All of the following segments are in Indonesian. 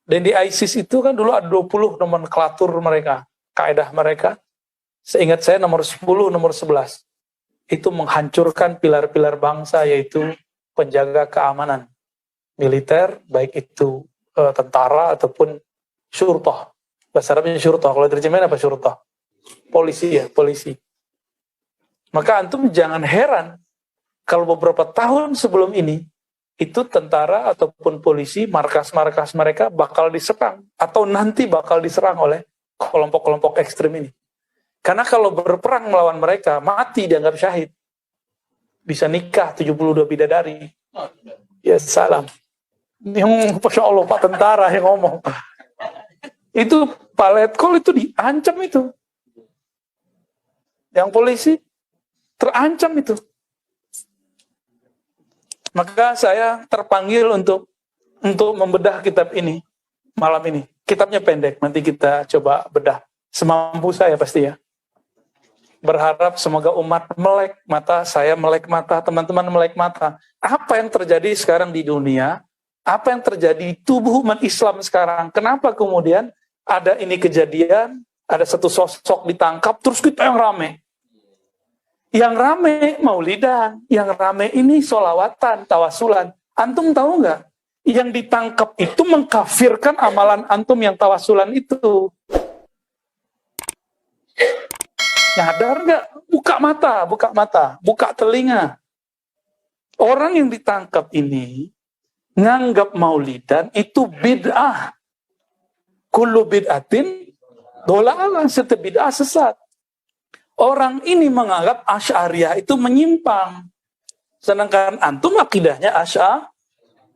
Dan di ISIS itu kan dulu ada 20 nomenklatur mereka, kaedah mereka. Seingat saya nomor 10, nomor 11. Itu menghancurkan pilar-pilar bangsa, yaitu penjaga keamanan militer, baik itu tentara ataupun syurtah. Bahasa Arabnya syurtah, kalau terjemahin apa syurtah? Polisi ya, polisi. Maka antum jangan heran kalau beberapa tahun sebelum ini, itu tentara ataupun polisi, markas-markas mereka bakal diserang, atau nanti bakal diserang oleh kelompok-kelompok ekstrem ini. Karena kalau berperang melawan mereka, mati dianggap syahid. Bisa nikah 72 bidadari. Ya salam. Yang Masya Allah Pak tentara yang ngomong. Itu Pak Letkol itu diancam itu. Yang polisi terancam itu. Maka saya terpanggil untuk membedah kitab ini malam ini. Kitabnya pendek, nanti kita coba bedah. Semampu saya pasti ya. Berharap semoga umat melek mata, saya melek mata, teman-teman melek mata. Apa yang terjadi sekarang di dunia? Apa yang terjadi di tubuh umat Islam sekarang? Kenapa kemudian ada ini kejadian, ada satu sosok ditangkap, terus kita yang rame? Yang rame maulidan, yang rame ini sholawatan, tawasulan. Antum tahu nggak? Yang ditangkap itu mengkafirkan amalan antum yang tawasulan itu. Nyadar nggak? Buka mata, buka telinga. Orang yang ditangkap ini nganggap maulidan itu bid'ah. Kullu bid'atin dolalah, setiap bid'ah sesat. Orang ini menganggap Asy'ariyah itu menyimpang. Sedangkan antum akidahnya Asy'ariyah.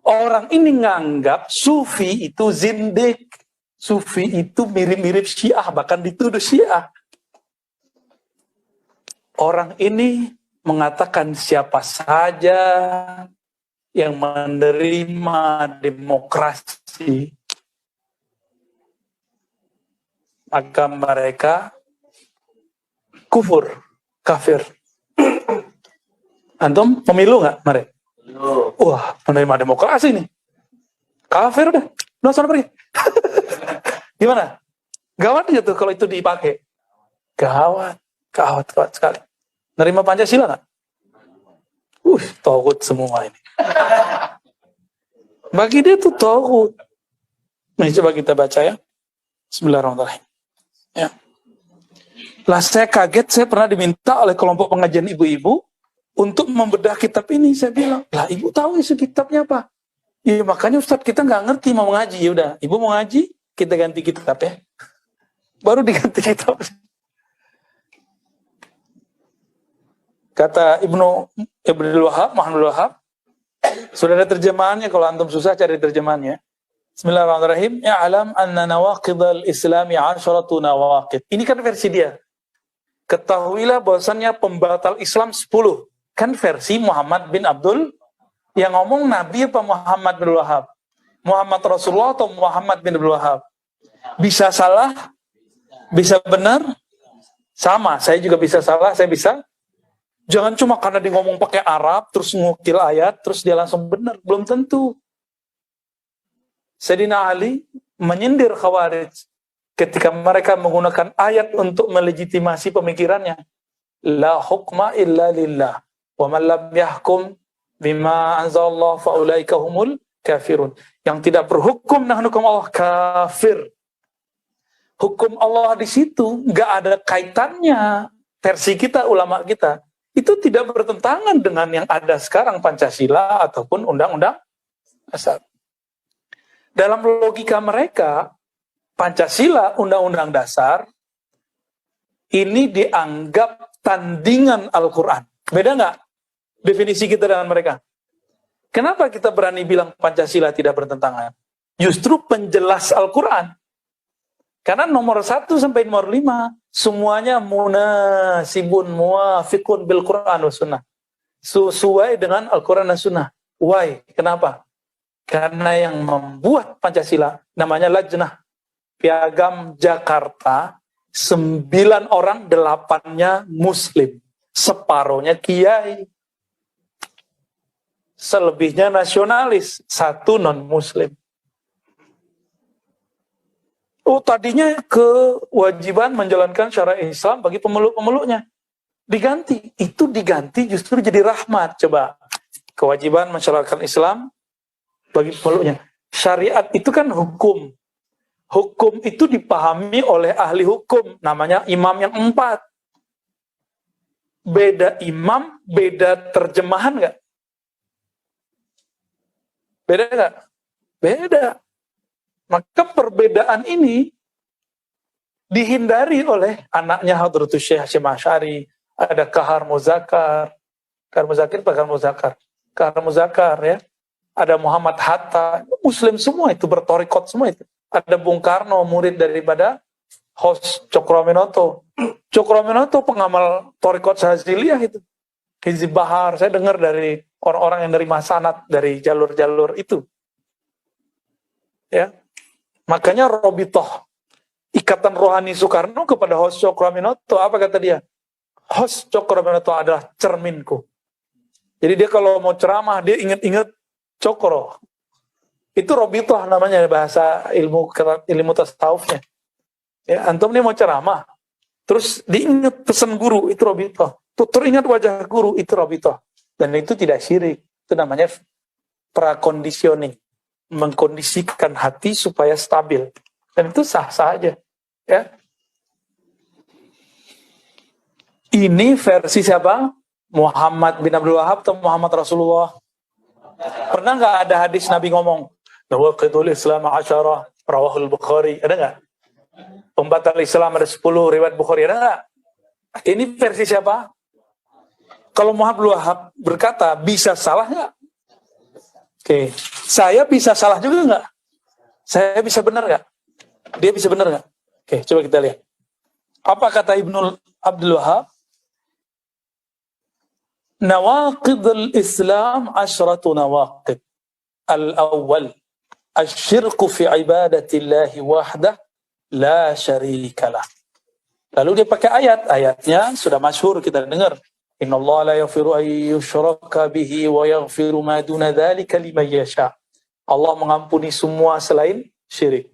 Orang ini menganggap Sufi itu zindik. Sufi itu mirip-mirip Syiah, bahkan dituduh Syiah. Orang ini mengatakan siapa saja yang menerima demokrasi, maka mereka kafir. Antum pemilu nggak, Mare? Wah, menerima demokrasi nih. Kafir udah. Udah sana pergi. Gimana? Gawat gitu kalau itu dipakai. Gawat sekali. Nerima Pancasila nggak? Tauhid semua ini. Bagi dia itu tauhid. Nah, coba kita baca ya. Bismillahirrahmanirrahim. Ya. Lah saya kaget, saya pernah diminta oleh kelompok pengajian ibu-ibu untuk membedah kitab ini. Saya bilang, lah ibu tahu isi kitabnya apa? Ya makanya Ustadz kita nggak ngerti mau ngaji. Ya udah, ibu mau ngaji, kita ganti kitab ya. Baru diganti kitab. Kata Ibnu Wahab, Muhammad Wahab, sudah ada terjemahannya, kalau antum susah cari terjemahannya. Bismillahirrahmanirrahim. Ya'lam anna nawaqidal islami 'asharatu nawaqid. Ini kan versi dia. Ketahuilah bahwasannya pembatal Islam 10. Kan versi Muhammad bin Abdul, yang ngomong Nabi apa Muhammad bin Wahab? Muhammad Rasulullah atau Muhammad bin Abdul Wahab? Bisa salah, bisa benar, sama. Saya juga bisa salah, saya bisa. Jangan cuma karena dia ngomong pakai Arab, terus ngukil ayat, terus dia langsung benar. Belum tentu. Sayyidina Ali menyindir Khawarij ketika mereka menggunakan ayat untuk melegitimasi pemikirannya. La hukma illa lillah. Wa man lam yahkum bima anzalallah faulaika humul kafirun. Yang tidak berhukum dengan hukum Allah kafir. Hukum Allah di situ nggak ada kaitannya. Versi kita, ulama kita, itu tidak bertentangan dengan yang ada sekarang Pancasila ataupun Undang-Undang Dasar. Dalam logika mereka, Pancasila, Undang-Undang Dasar, ini dianggap tandingan Al-Quran. Beda nggak definisi kita dengan mereka? Kenapa kita berani bilang Pancasila tidak bertentangan? Justru penjelas Al-Quran. Karena nomor 1 sampai nomor 5, semuanya munasibun muafiqun bil Quran wa sunnah. Sesuai dengan Al-Quran dan Sunnah. Why? Kenapa? Karena yang membuat Pancasila, namanya Lajnah Piagam Jakarta, 9 orang, 8-nya Muslim. Separuhnya Kiai. Selebihnya nasionalis, 1 non-Muslim. Oh, tadinya kewajiban menjalankan syariat Islam bagi pemeluk-pemeluknya. Diganti. Itu diganti justru jadi rahmat. Coba. Kewajiban menjalankan Islam bagi pemeluknya. Syariat itu kan hukum. Hukum itu dipahami oleh ahli hukum. Namanya imam yang 4. Beda imam, beda terjemahan nggak? Beda nggak? Beda. Maka perbedaan ini dihindari oleh anaknya Hadratus Syekh Hasyim Asy'ari. Ada Kahar Muzakar. Kahar Muzakar ya. Ada Muhammad Hatta. Muslim semua itu, bertorikot semua itu. Ada Bung Karno, murid daripada Host Cokroaminoto. Cokroaminoto pengamal torikot Syaziliyah itu. Hizib Bahar. Saya dengar dari orang-orang yang nerima sanad dari jalur-jalur itu. Ya. Makanya Robitoh, Ikatan Rohani Soekarno kepada Host Cokroaminoto, apa kata dia? Host Cokroaminoto adalah cerminku. Jadi dia kalau mau ceramah, dia ingat-ingat Cokro. Itu Robitoh namanya bahasa ilmu tasawufnya. Ya, antum ini mau ceramah, terus diingat pesan guru, itu Robitoh. Teringat wajah guru, itu Robitoh. Dan itu tidak syirik. Itu namanya prakondisioning. Mengkondisikan hati supaya stabil, dan itu sah-sah aja ya. Ini versi siapa? Muhammad bin Abdul Wahab atau Muhammad Rasulullah? Pernah nggak ada hadis Nabi ngomong nawaqidul Islam asyarah rawahul Bukhari? Ada nggak? Pembatal Islam ada 10 riwayat Bukhari, ada nggak? Ini versi siapa? Kalau Muhammad bin Wahab berkata, bisa salah nggak? Oke, saya bisa salah juga nggak? Saya bisa benar nggak? Dia bisa benar nggak? Oke, coba kita lihat. Apa kata Ibnu Abdul Wahab? Nawaqidul Islam asyratu nawaqid. Al-awwal, asyirku fi ibadatillahi wahdah, la syarikalah. Lalu dia pakai ayatnya sudah masyhur kita dengar. Innallaha la yaghfiru an yushraka bihi wa yaghfiru ma duna dzalika liman yasha. Allah mengampuni semua selain syirik.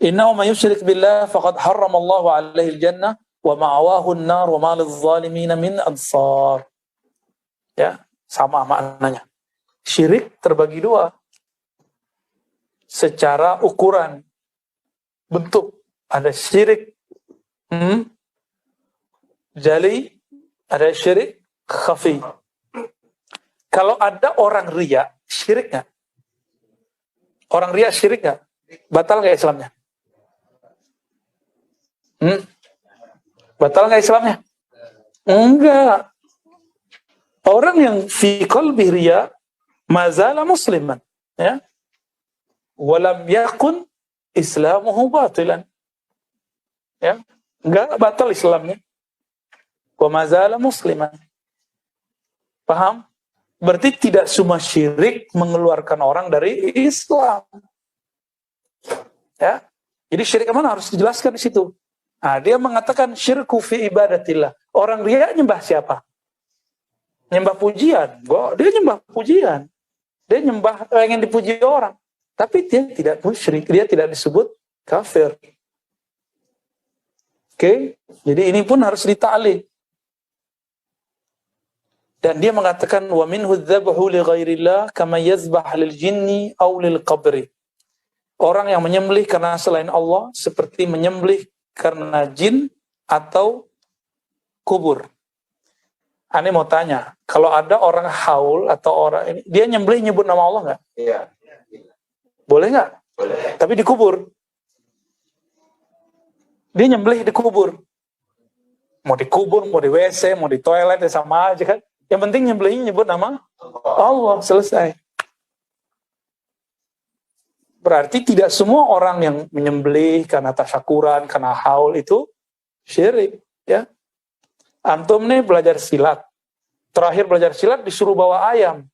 Innahu may yusyrik billah faqad harramallahu 'alaihi al-jannah wa ma'awahu an-nar wa ma lidh-dhalimin min ansar. Ya, sama maknanya. Syirik terbagi dua. Secara ukuran bentuk, ada syirik jali, ada syirik khafi. Kalau ada orang riya, syirik nggak? Orang riya syirik nggak? Batal nggak Islamnya? Batal nggak Islamnya? Enggak. Orang yang fi qalbi riya mazala musliman, ya. Walam yakun islamuhu batilan. Ya, enggak batal Islamnya. Wa mazala musliman. Paham? Berarti tidak semua syirik mengeluarkan orang dari Islam. Ya. Jadi syirik mana harus dijelaskan di situ. Nah, dia mengatakan syirku fi ibadatillah. Orang riya nyembah siapa? Nyembah pujian. Dia nyembah pujian. Dia nyembah ingin dipuji orang. Tapi dia tidak musyrik, dia tidak disebut kafir. Oke? Jadi ini pun harus dita'li. Dan dia mengatakan wa minhu dzabhu li ghairillah kama yazbah lil jinni aw lil qabri. Orang yang menyembelih karena selain Allah seperti menyembelih karena jin atau kubur. Ane mau tanya, kalau ada orang haul atau orang ini, dia nyembelih nyebut nama Allah nggak? Iya. Boleh nggak? Boleh. Tapi dikubur. Dia nyembelih dikubur. Mau dikubur, mau di WC, mau di toilet, ya sama aja kan. Yang penting nyembelihnya nyebut nama Allah, selesai. Berarti tidak semua orang yang menyembelih karena tasyakuran, karena haul itu syirik, ya. Antum nih belajar silat. Terakhir belajar silat disuruh bawa ayam.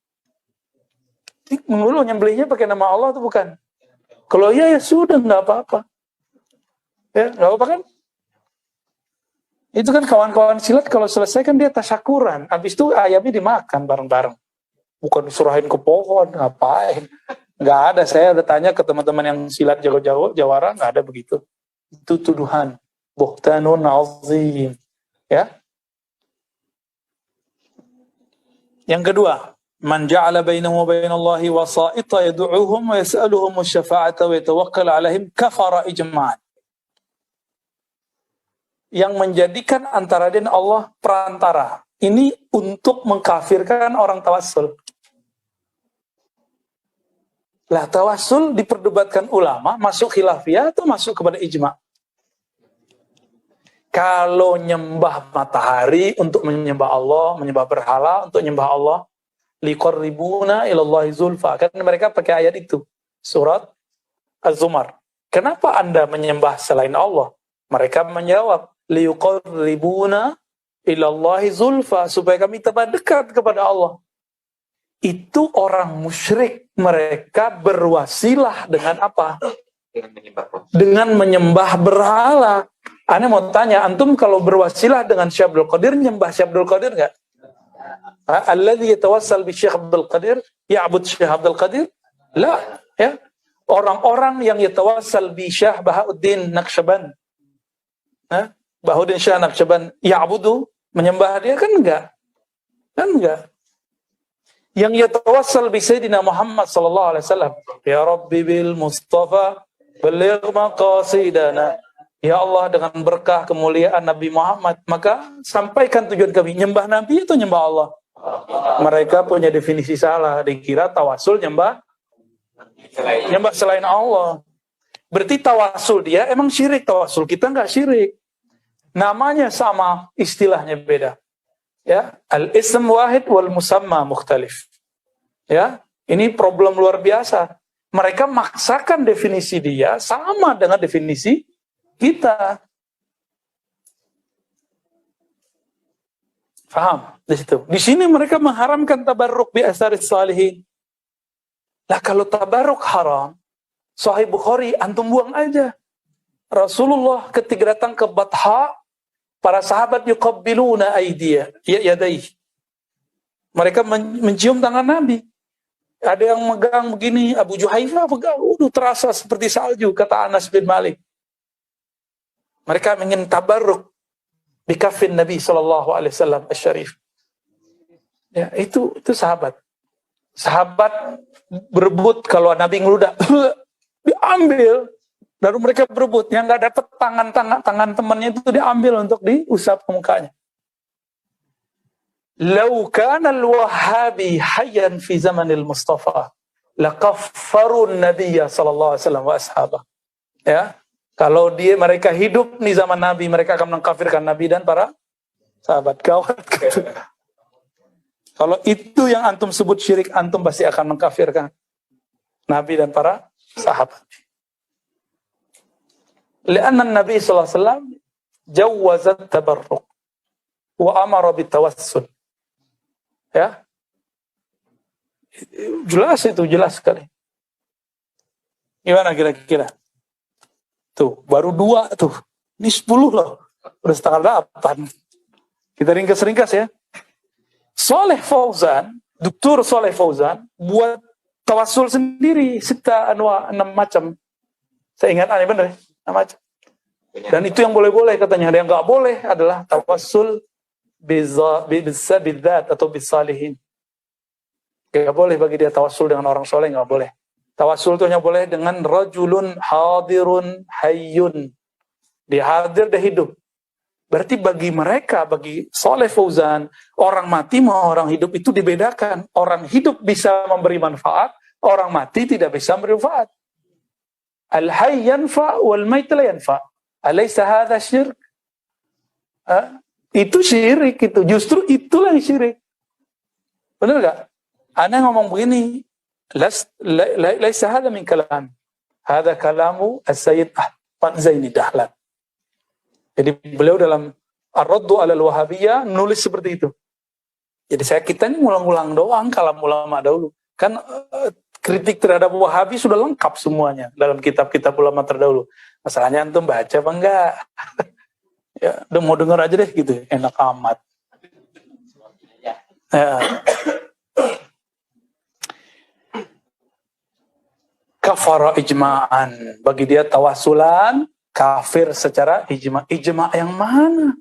Mengeluh nyembelihnya pakai nama Allah itu bukan. Kalau iya ya sudah, nggak apa-apa. Ya, nggak apa-apa kan? Itu kan kawan-kawan silat kalau selesai kan dia tasyakuran. Habis itu ayamnya dimakan bareng-bareng. Bukan diserahin ke pohon, ngapain. Nggak ada, saya udah tanya ke teman-teman yang silat jago-jago, jawara, nggak ada begitu. Itu tuduhan. Buhtanun azim. Ya. Yang kedua, man ja'ala bainahu wa bainallahi wasa'ita yad'uuhum wa yas'aluhum asy-syafa'ata wa yatawakkal 'alaihim kafara ijma'an. Yang menjadikan antara dia dan Allah perantara. Ini untuk mengkafirkan orang tawassul. Lah tawassul diperdebatkan ulama, masuk khilafiyah atau masuk kepada ijma'? Kalau nyembah matahari untuk menyembah Allah, menyembah berhala untuk menyembah Allah, liqarribuna ilallahi zulfa. Kan mereka pakai ayat itu. Surat Az-Zumar. Kenapa Anda menyembah selain Allah? Mereka menjawab, liqarribuna ilallahi zulfa, supaya kami tambah dekat kepada Allah. Itu orang musyrik. Mereka berwasilah dengan apa? Dengan menyembah berhala. Ane mau tanya, antum kalau berwasilah dengan Syekh Abdul Qadir, nyembah Syekh Abdul Qadir nggak? Alladhi yatawassal bi Syekh Abdul Qadir, ya'bud Syekh Abdul Qadir? La, ya. Orang-orang yang yatawassal bi Syekh Bahauddin Naqsyaband, Bahauddin Syekh Naqsyaband, ya'budu, menyembah dia kan enggak? Kan enggak. Yang yatawassal bi Sayyidina Muhammad sallallahu alaihi wasallam, ya Rabbi bil Mustafa baligh maqasidana. Ya Allah, dengan berkah kemuliaan Nabi Muhammad, maka sampaikan tujuan kami. Nyembah Nabi itu nyembah Allah. Mereka punya definisi salah. Dikira tawasul nyembah selain Allah. Berarti tawasul dia emang syirik. Tawasul kita enggak syirik. Namanya sama, istilahnya beda. Ya, al-ism wahid wal musamma mukhtalif. Ya, ini problem luar biasa. Mereka maksakan definisi dia sama dengan definisi kita. Faham di situ. Di sini mereka mengharamkan tabarruk bi asaris salihin. Lah kalau tabarruk haram, Sahih Bukhari antum buang aja. Rasulullah ketika datang ke Batha, para sahabat yuqabbiluna aydiyah, yadayhi. Mereka mencium tangan Nabi. Ada yang megang begini, Abu Juhaifah pegang, terasa seperti salju, kata Anas bin Malik. Mereka ingin tabarruk di kafin Nabi sallallahu alaihi wasallam asy-syarif. Ya, itu sahabat. Sahabat berebut kalau Nabi ngeludah, diambil. Lalu mereka berebut, yang nggak dapat tangan temannya itu diambil untuk diusap ke mukanya. Lau kana al-Wahhabi hayyan fi zamanil Mustafa laqaffaru an-nabiyya sallallahu alaihi wasallam wa ashabah. Ya. Kalau mereka hidup di zaman Nabi, mereka akan mengkafirkan Nabi dan para sahabat. Gawat gitu. Kalau itu yang antum sebut syirik, antum pasti akan mengkafirkan Nabi dan para sahabat. Lianna Nabi sallallahu alaihi wasallam jawwaza tabarruk wa amara bitawassul. Ya. Jelas sekali. Gimana kira-kira? Tuh, baru 2 tuh. Ini 10 loh. Udah setengah 8. Kita ringkas-ringkas ya. Saleh Fauzan, Dr. Saleh Fauzan, buat tawassul sendiri. 6 macam. Saya ingat aneh bener ya? 6 macam. Dan itu yang boleh-boleh katanya. Ada yang nggak boleh adalah tawassul bidzat atau bisalihin. Nggak boleh bagi dia tawassul dengan orang soleh, nggak boleh. Tawassul itu hanya boleh dengan rajulun hadirun hayyun. Dia hadir, dia hidup. Berarti bagi mereka, bagi Saleh Fauzan, orang mati sama orang hidup itu dibedakan. Orang hidup bisa memberi manfaat, orang mati tidak bisa memberi manfaat. Al-hayy yanfa wal mayt la yanfa. Alaysa hadha syirk? Itu syirik itu. Justru itulah yang syirik. Benar enggak? Ana ngomong begini, laisa hadha min kalam. Hadha kalamu As-Sayyid Ahmad Zaini Dahlan. Jadi beliau dalam Ar-Raddu 'alal Wahabiyyah nulis seperti itu. Jadi kita ini ngulang-ngulang doang kalam ulama dahulu. Kan kritik terhadap Wahabi sudah lengkap semuanya dalam kitab-kitab ulama terdahulu. Masalahnya antum baca apa enggak? Ya, udah mau denger aja deh gitu. Enak amat. Ya. kafara ijma'an. Bagi dia tawasulan kafir secara ijma'. Ijma' yang mana?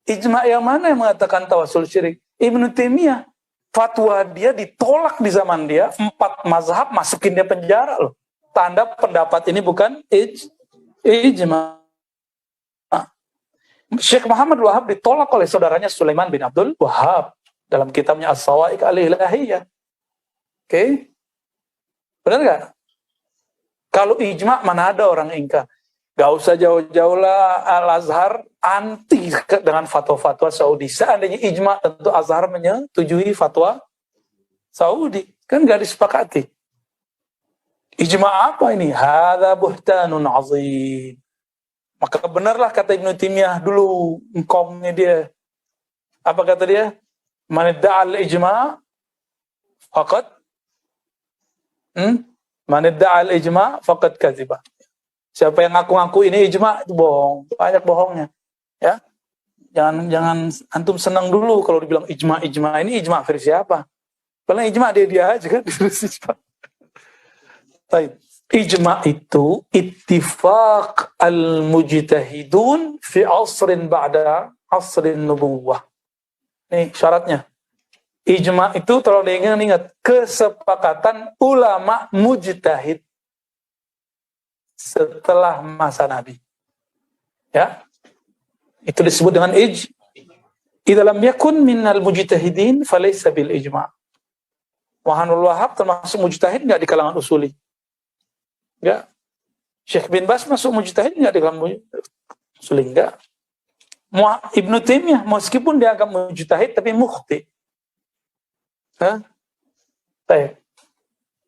Ijma' yang mana yang mengatakan tawasul syirik? Ibnu Taimiyah, fatwa dia ditolak di zaman dia, 4 mazhab masukin dia penjara loh. Tanda pendapat ini bukan ijma'. Syekh Muhammad Wahab ditolak oleh saudaranya Sulaiman bin Abdul Wahab dalam kitabnya As-Sawa'iq Al-Ilahiyah. Oke? Benar nggak? Kalau ijma' mana ada orang ingkar? Gak usah jauh-jauh lah, Al-Azhar anti dengan fatwa-fatwa Saudi. Seandainya ijma' tentu Azhar menyetujui fatwa Saudi. Kan gak disepakati. Ijma' apa ini? Hadza buhtanun azim. Maka benarlah kata Ibnu Taimiyah dulu, engkongnya dia. Apa kata dia? Man idda'al ijma' faqad Man idda'al ijma' faqad kadziba. Siapa yang ngaku-ngaku ini ijma' itu bohong, banyak bohongnya. Ya. Jangan antum senang dulu kalau dibilang ijma'. Ini ijma' versi apa? Paling ijma' dia aja kan ditulis ijma'. Baik. Ijma' itu ittifaq al-mujtahidun fi asrin ba'da asrin nubuwah. Nih syaratnya. Ijma' itu kalau diingat kesepakatan ulama mujtahid setelah masa Nabi. Ya. Itu disebut dengan idza lam yakun minnal mujtahidin falaysa bil ijma'. Muhammad Wahab termasuk mujtahid enggak di kalangan usuli? Enggak. Syekh bin Bas masuk mujtahid enggak di kalangan usuli? Enggak. Ibnu Taimiyah meskipun dia agak mujtahid tapi mukhti.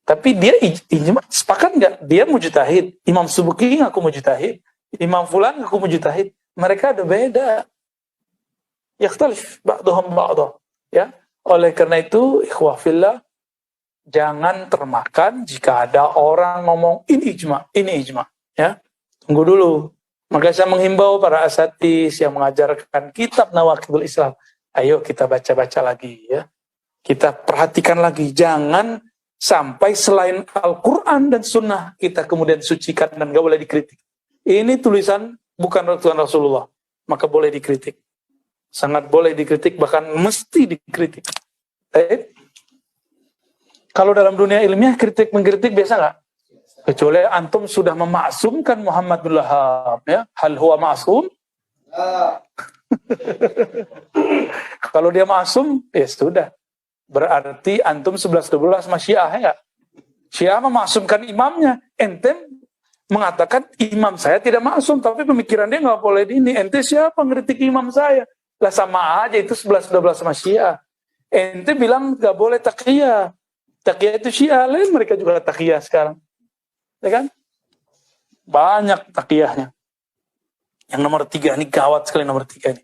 Tapi dia ijma' sepakat enggak? Dia mujtahid. Imam Subuki ngaku mujtahid. Imam Fulan ngaku mujtahid. Mereka ada beda. Yakhtalif ba'dhum ba'dha. Ya. Oleh karena itu, ikhwah fillah, jangan termakan jika ada orang ngomong ini ijma'. Ya. Tunggu dulu. Maka saya menghimbau para asatidz yang mengajarkan kitab Nawaqidul Islam. Ayo kita baca-baca lagi ya. Kita perhatikan lagi. Jangan sampai selain Al-Quran dan Sunnah kita kemudian sucikan dan gak boleh dikritik. Ini tulisan bukan Rasulullah. Maka boleh dikritik. Sangat boleh dikritik, bahkan mesti dikritik. Kalau dalam dunia ilmiah mengkritik biasa nggak? Kecuali antum sudah memaksumkan Muhammad bin Wahab, ya. Hal huwa ma'sum? Kalau dia maksum, ya sudah. Berarti antum 11-12 sama Syiah, ya nggak? Syiah memaksumkan imamnya. Ente mengatakan imam saya tidak maksum, tapi pemikiran dia nggak boleh ini. Ente siapa ngeritik imam saya? Lah sama aja itu 11-12 sama Syiah. Ente bilang nggak boleh taqiyah. Taqiyah itu Syiah, lain mereka juga taqiyah sekarang. Ya kan? Banyak taqiyahnya. Yang nomor 3 ini gawat sekali nomor 3 ini.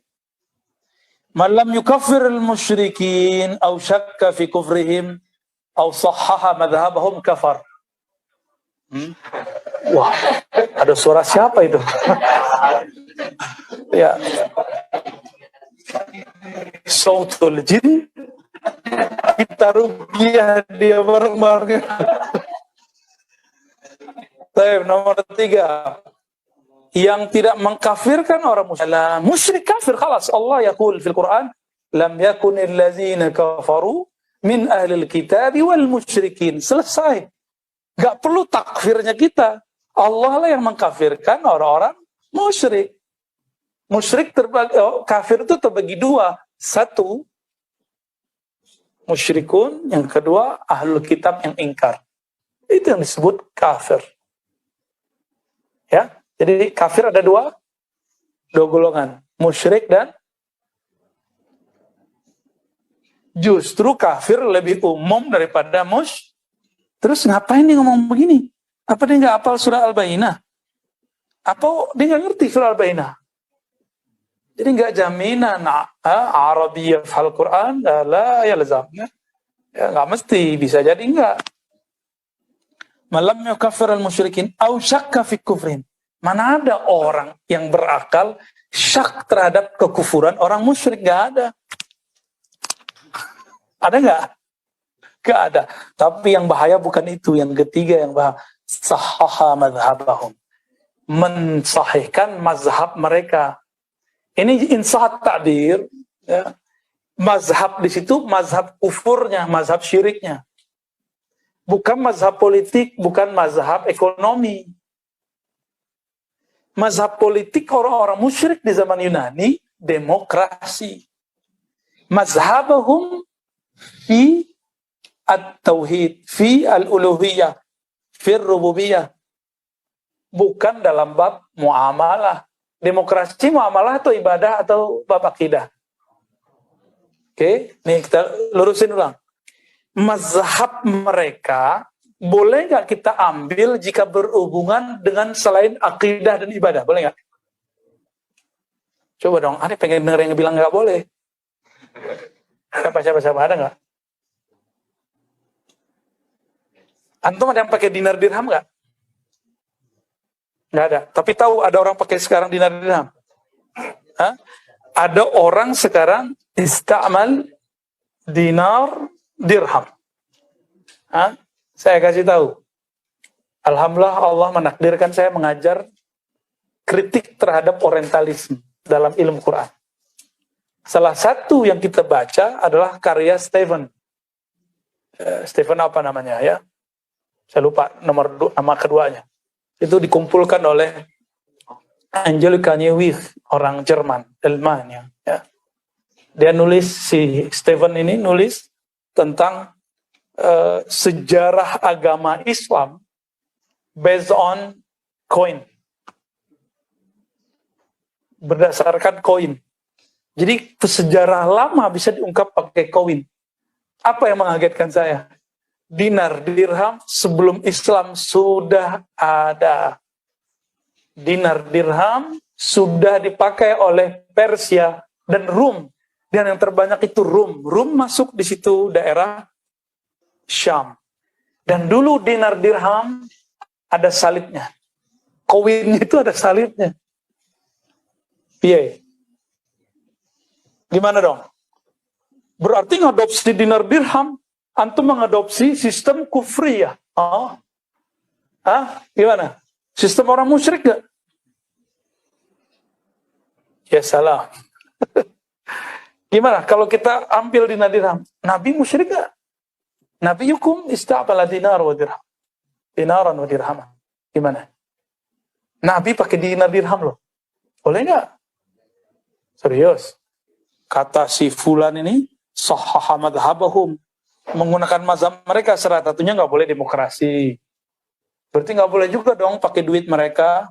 Malam yukaffir al-musyrikin aw syakka fi kufrihim aw sahhaha madhhabahum kafar. Wah, ada suara siapa itu? Ya. Sautul jin. Kita rugiah dia bareng-bareng. Baik, nomor 3. Yang tidak mengkafirkan orang musyrik kafir khalas. Allah yaqul fil Quran, lam yakunil ladzina kafaru min ahlil kitabi wal musyrikin. Selesai. Enggak perlu takfirnya kita. Allah lah yang mengkafirkan orang-orang musyrik. Musyrik kafir itu terbagi 2. 1 musyrikun, yang kedua ahlul kitab yang ingkar. Itu yang disebut kafir. Ya. Jadi kafir ada 2 golongan, musyrik dan justru kafir lebih umum daripada Terus ngapain dia ngomong begini? Apa dia nggak hafal surah Al-Bayyinah? Apa dia nggak ngerti surah Al-Bayyinah? Jadi nggak jaminan Arabiyyah fal Quran la yalzam. Ya nggak mesti, bisa jadi nggak. Malam yukaffir al-musyrikin aw syakka fi kufrin. Mana ada orang yang berakal syak terhadap kekufuran orang musyrik? Nggak ada. Ada nggak? Gak ada. Tapi yang bahaya bukan itu. Yang ketiga yang bahaya. Sahaha madhabahum. Mensahihkan mazhab mereka. Ini insahat takdir. Ya. Mazhab di situ, mazhab kufurnya, mazhab syiriknya. Bukan mazhab politik, bukan mazhab ekonomi. Mazhab politik orang-orang musyrik di zaman Yunani, demokrasi. Mazhabahum fi at-tauhid, fi al-uluhiyah, fi rububiyah. Bukan dalam bab muamalah. Demokrasi, muamalah atau ibadah atau bab akidah. Oke, nih kita lurusin ulang. Mazhab mereka boleh nggak kita ambil jika berhubungan dengan selain akidah dan ibadah? Boleh nggak? Coba dong, ada pengen denger yang bilang nggak boleh. Siapa ada nggak? Antum ada yang pakai dinar dirham nggak? Nggak ada. Tapi tahu ada orang pakai sekarang dinar dirham? Hah? Ada orang sekarang istamal dinar dirham. Hah? Saya kasih tahu. Alhamdulillah Allah menakdirkan saya mengajar kritik terhadap orientalisme dalam ilmu Quran. Salah satu yang kita baca adalah karya Stephen. Stephen apa namanya ya? Saya lupa nama keduanya. Itu dikumpulkan oleh Angelica Neuwirth, orang Jerman, Almanya. Ya. Dia nulis, si Stephen ini nulis tentang sejarah agama Islam based on koin. Berdasarkan koin. Jadi sejarah lama bisa diungkap pakai koin. Apa yang mengagetkan saya? Dinar dirham sebelum Islam sudah ada. Dinar dirham sudah dipakai oleh Persia dan Rum. Dan yang terbanyak itu Rum. Rum masuk di situ daerah Syam. Dan dulu dinar dirham ada salibnya. Koinnya itu ada salibnya. Piye? Gimana dong? Berarti ngadopsi dinar dirham, antum mengadopsi sistem kufriyah. Oh. Gimana? Sistem orang musyrik gak? Ya salah. Gimana kalau kita ambil dinar dirham? Nabi musyrik gak? Nabi hukum ista'bala dinar wa dirham. Dinaran wa dirham. Gimana? Nabi pakai dinar dirham loh. Boleh gak? Serius. Kata si fulan ini, sahaha madhabahum. Menggunakan mazhab mereka, salah satunya gak boleh demokrasi. Berarti nggak boleh juga dong pakai duit mereka,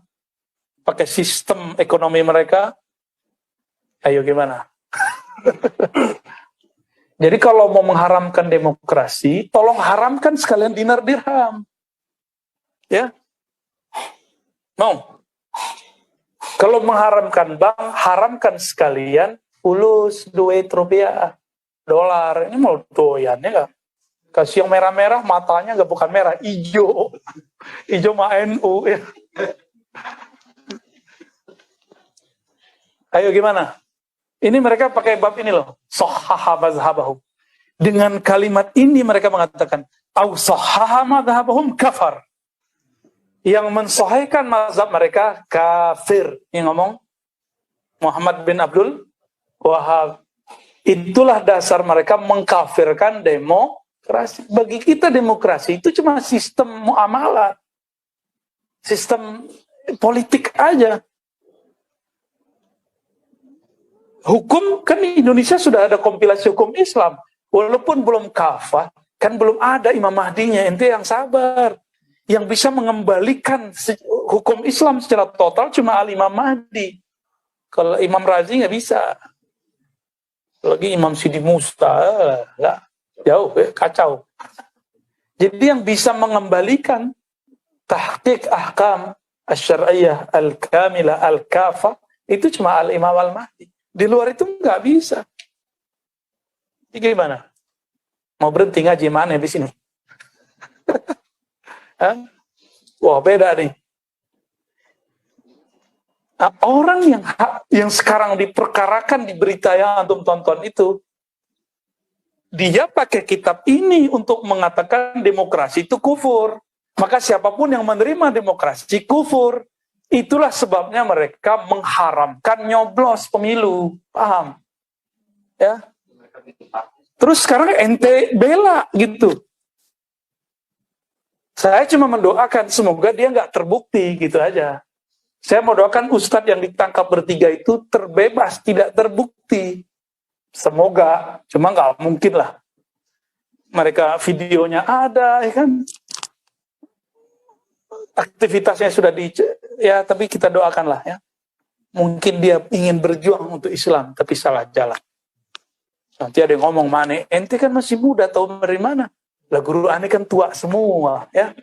pakai sistem ekonomi mereka. Ayo gimana? Jadi kalau mau mengharamkan demokrasi, tolong haramkan sekalian dinar dirham. Ya? Mau? Kalau mengharamkan bank, haramkan sekalian fulus, duit rupiah, dolar. Ini mau doyan ya nggak? Kasih yang merah-merah, matanya nggak bukan merah, hijau. Hijau mah NU. Ya. Ayo gimana? Ini mereka pakai bab ini loh. Sahaha mazhabahum. Dengan kalimat ini mereka mengatakan, au sahaha mazhabahum kafar. Yang mensahihkan mazhab mereka kafir. Yang ngomong Muhammad bin Abdul Wahab. Itulah dasar mereka mengkafirkan demokrasi. Bagi kita demokrasi itu cuma sistem muamalah. Sistem politik aja. Hukum kan di Indonesia sudah ada kompilasi hukum Islam. Walaupun belum kafah, kan belum ada Imam Mahdinya. Ente yang sabar. Yang bisa mengembalikan hukum Islam secara total cuma Al-Imam Mahdi. Kalau Imam Razi nggak bisa. Lagi Imam Sidi Musta, nggak jauh, kacau. Jadi yang bisa mengembalikan tahqiq ahkam asy-syar'iyyah al-kamilah al-kafah itu cuma Al-Imam Al-Mahdi. Di luar itu nggak bisa. Jadi gimana? Mau berhenti ngaji mana di sini? Wah beda nih. Nah, orang yang sekarang diperkarakan di berita yang antum tonton itu, dia pakai kitab ini untuk mengatakan demokrasi itu kufur. Maka siapapun yang menerima demokrasi kufur. Itulah sebabnya mereka mengharamkan nyoblos pemilu. Paham? Ya. Terus sekarang ente bela gitu. Saya cuma mendoakan semoga dia nggak terbukti gitu aja. Saya mau doakan ustadz yang ditangkap bertiga itu terbebas, tidak terbukti. Semoga, cuma nggak mungkin lah. Mereka videonya ada, ya kan? Aktivitasnya sudah ya, tapi kita doakanlah ya. Mungkin dia ingin berjuang untuk Islam, tapi salah jalan. Nanti ada yang ngomong, "Mane, ente kan masih muda, tahu dari mana? Lah guru ane kan tua semua, ya."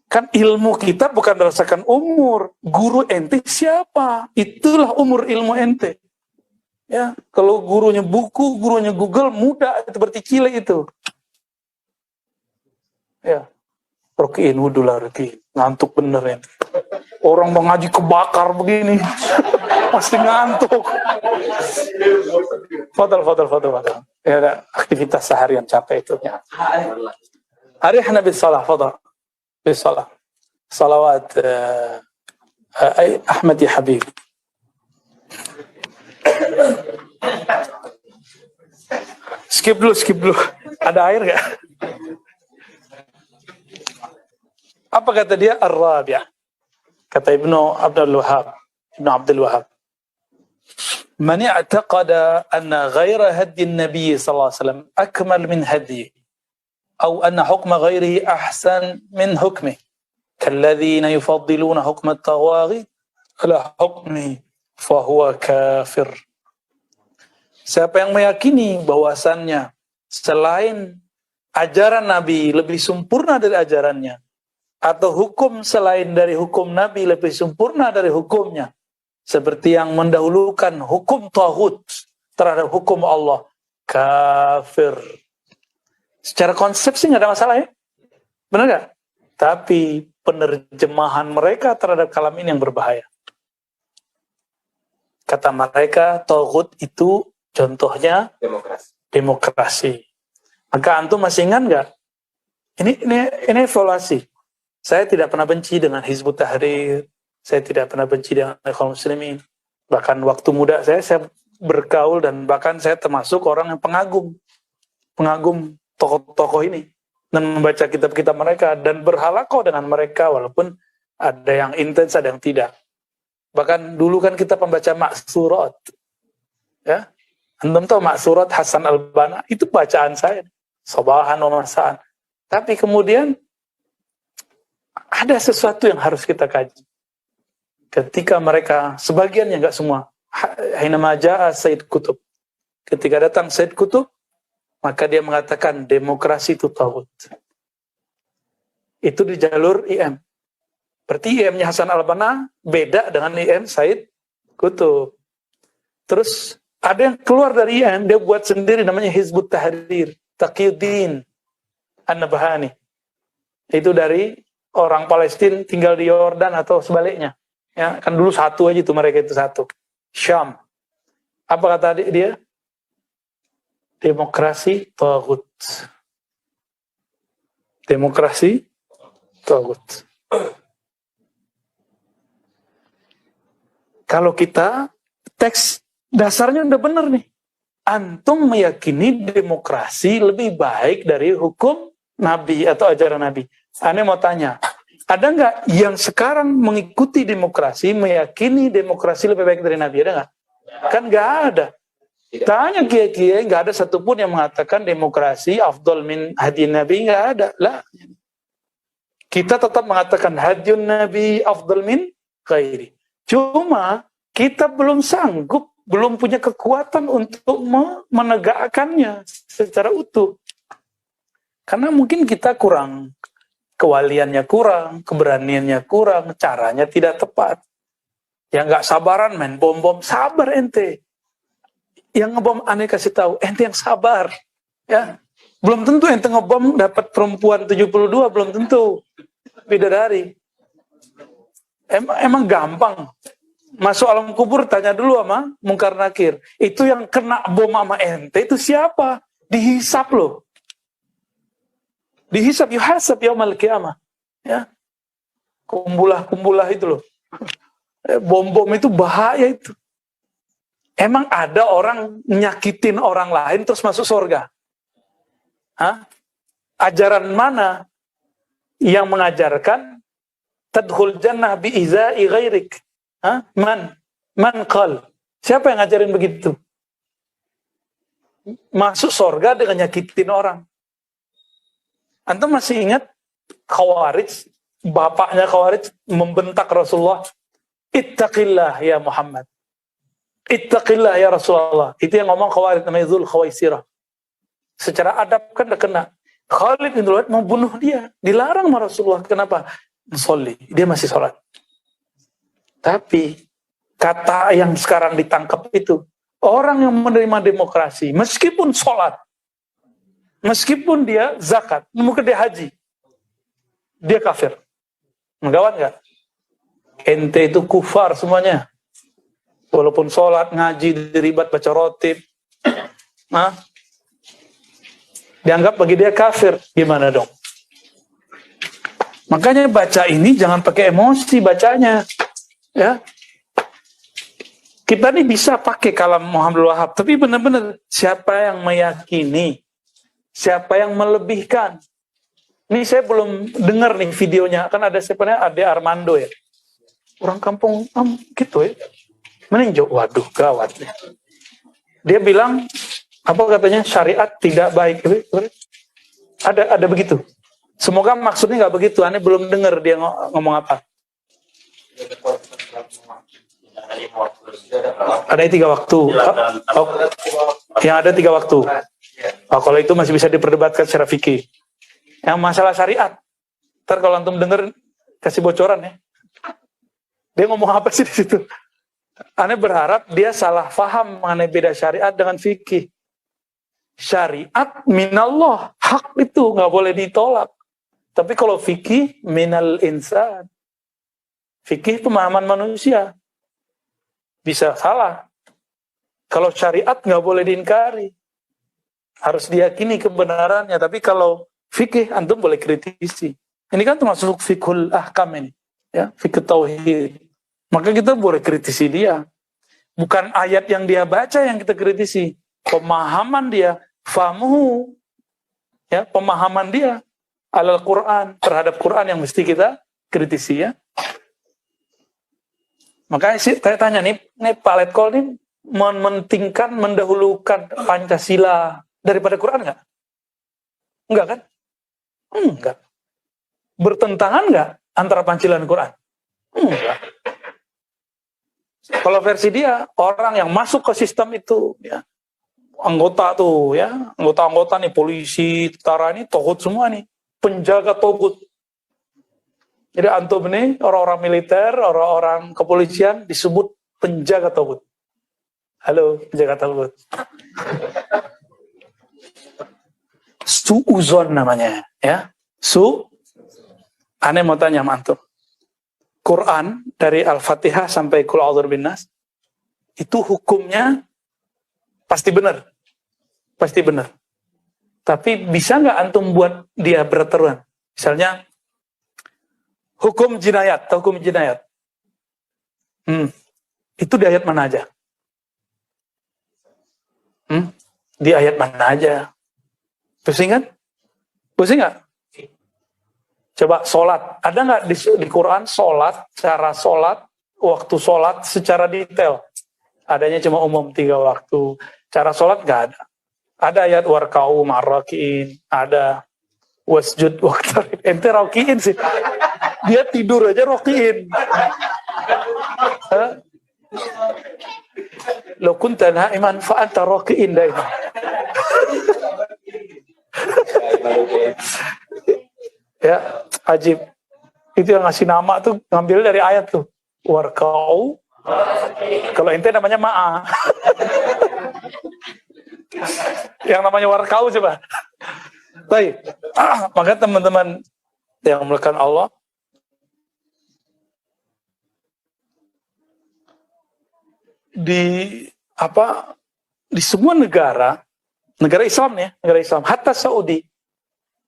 Kan ilmu kita bukan berdasarkan umur. Guru ente siapa? Itulah umur ilmu ente. Ya, kalau gurunya buku, gurunya Google, muda itu berarti cile itu. Ya. Rokiin wudhu lah, Rokiin. Ngantuk bener ya. Orang mau ngaji kebakar begini. Pasti ngantuk. Fadal. Ya, ada aktivitas seharian capek itu. Ya. Hari Nabi Salah, fadal. Bisalah. Salawat Ahmad ya Habib. Skip dulu. Ada air gak? Apa kata dia? Ar-Rabi'ah. Kata Ibnu Abdul Wahab. Man i'taqada anna ghaira hadi Nabi sallallahu alaihi wasallam akmal min hadi atau anna hukma ghairihi ahsan min hukmi kalladhina yufaddiluna hukma at-taghawit ala hukmi fahuwa kafir. Siapa yang meyakini bahwasannya selain ajaran Nabi lebih sempurna dari ajarannya, atau hukum selain dari hukum Nabi lebih sempurna dari hukumnya, seperti yang mendahulukan hukum taghut terhadap hukum Allah, kafir. Secara konsep sih nggak ada masalah ya, benar nggak? Tapi penerjemahan mereka terhadap kalam ini yang berbahaya. Kata mereka taghut itu contohnya demokrasi. Maka antum masih ingat nggak? Ini evaluasi. Saya tidak pernah benci dengan Hizbut Tahrir. Saya tidak pernah benci dengan kaum muslimin. Bahkan waktu muda saya bergaul dan bahkan saya termasuk orang yang pengagum tokoh-tokoh ini dan membaca kitab-kitab mereka dan berhalaqah dengan mereka walaupun ada yang intens, ada yang tidak. Bahkan dulu kan kita pembaca Maksurat. Ya. Antum tahu Maksurat Hasan Al-Banna? Itu bacaan saya. Sabahan wa masaan. Tapi kemudian ada sesuatu yang harus kita kaji. Ketika mereka, sebagiannya enggak semua, hinama ja'a Said Qutb. Ketika datang Said Qutb, maka dia mengatakan demokrasi itu taghut. Itu di jalur IM. Berarti IM-nya Hasan Al-Banna beda dengan IM Said Qutb. Terus ada yang keluar dari IM, dia buat sendiri namanya Hizbut Tahrir, Taqiyuddin An-Nabhani. Itu dari orang Palestina tinggal di Yordan atau sebaliknya. Ya, kan dulu satu aja itu mereka itu satu. Syam. Apa kata dia? Demokrasi taghut. Demokrasi taghut. Kalau kita teks dasarnya udah benar nih. Antum meyakini demokrasi lebih baik dari hukum Nabi atau ajaran Nabi. Ane mau tanya, ada nggak yang sekarang mengikuti demokrasi, meyakini demokrasi lebih baik dari Nabi? Ada nggak? Kan nggak ada. Tanya kiai-kiai, nggak ada satupun yang mengatakan demokrasi afdal min hadi Nabi, nggak ada. Lah. Kita tetap mengatakan hadiyun Nabi afdal min ghairi. Cuma kita belum sanggup, belum punya kekuatan untuk menegakkannya secara utuh. Karena mungkin kita kurang, kewaliannya kurang, keberaniannya kurang, caranya tidak tepat. Yang nggak sabaran main bom-bom, sabar ente. Yang ngebom aneh kasih tahu, ente yang sabar. Ya, belum tentu ente ngebom dapat perempuan 72, belum tentu bidadari. Emang gampang. Masuk alam kubur tanya dulu sama Mungkar Nakir. Itu yang kena bom sama ente itu siapa? Dihisap loh. Dihisap, yuhasab yaumal qiyamah. Ya. Kumbulah-kumbulah itu loh. Bom-bom itu bahaya itu. Emang ada orang nyakitin orang lain terus masuk surga? Hah? Ajaran mana yang mengajarkan tadkhul jannah bi'izai ghairik? Hah? Man qal? Siapa yang ngajarin begitu? Masuk surga dengan nyakitin orang. Antum masih ingat Khawarij, bapaknya Khawarij membentak Rasulullah, "Ittaqillah ya Muhammad. Ittaqillah ya Rasulullah." Itu yang ngomong Khawarij, namanya Dzul Khawaisirah. Secara adab kan udah kena. Khalid bin Walid mau bunuh dia, dilarang sama Rasulullah. Kenapa? Musolli, dia masih sholat. Tapi kata yang sekarang ditangkap itu, orang yang menerima demokrasi, meskipun sholat, meskipun dia zakat, mungkin dia haji, dia kafir. Menggawat nggak? Ente itu kufar semuanya. Walaupun sholat, ngaji, diribat, baca rotib, dianggap bagi dia kafir. Gimana dong? Makanya baca ini jangan pakai emosi bacanya. Ya. Kita nih bisa pakai kalam Muhammad Wahab, tapi benar-benar siapa yang meyakini, siapa yang melebihkan. Ini saya belum dengar nih videonya, kan ada siapa Ade Armando ya. Orang kampung gitu ya. Meninjau, waduh gawat. Dia bilang, apa katanya, syariat tidak baik. Ada begitu. Semoga maksudnya nggak begitu. Aneh belum dengar dia ngomong apa. Ada 3 waktu. Yang ada 3 waktu. Kalau itu masih bisa diperdebatkan secara fikih. Yang masalah syariat, ntar kalau antum denger kasih bocoran ya. Dia ngomong apa sih di situ? Aneh berharap dia salah faham mengenai beda syariat dengan fikih. Syariat minallah, hak itu nggak boleh ditolak. Tapi kalau fikih minal insan, fikih pemahaman manusia, bisa salah. Kalau syariat nggak boleh diingkari, harus diyakini kebenarannya. Tapi kalau fikih antum boleh kritisi. Ini kan termasuk fikhul ahkam ini, ya, fikih tauhid. Maka kita boleh kritisi dia. Bukan ayat yang dia baca yang kita kritisi, pemahaman dia, famuhu, ya, pemahaman dia alal Quran, terhadap Quran yang mesti kita kritisi, ya. Makanya saya tanya nih Pak Letkol nih mementingkan, mendahulukan Pancasila daripada Quran nggak? Enggak kan? Enggak. Bertentangan nggak antara Pancasila dan Quran? Enggak. Kalau versi dia, orang yang masuk ke sistem itu, ya, anggota tuh, ya, anggota-anggota nih, polisi, tentara ini, tohut semua nih, penjaga togut. Jadi antum nih, orang-orang militer, orang-orang kepolisian disebut penjaga togut. Halo, penjaga togut. Su'uzon namanya, ya. Aneh mau tanya sama antum. Quran dari Al-Fatihah sampai Qul A'udzu Binnas itu hukumnya pasti benar. Pasti benar. Tapi bisa nggak antum buat dia berteruan? Misalnya hukum jinayat, hukum jinayat. Itu di ayat mana aja? Di ayat mana aja? Pusing kan? Pusing nggak? Coba sholat, ada nggak di Quran sholat, cara sholat, waktu sholat secara detail? Adanya cuma umum 3 waktu. Cara sholat nggak ada. Ada ayat warkau ma'rakiin, ada wasjud waqtarib. Ente rakiin sih. Dia tidur aja rakiin. Lo kunta na'iman fa'anta rakiin daimah. Ya, ajib. Itu yang ngasih nama tuh ngambil dari ayat tuh. Warkau. Kalau ente namanya ma'a. Yang namanya warkau coba. Baik. Maka teman-teman yang melakukan Allah, di semua negara Negara Islam ya, negara Islam. Hatta Saudi.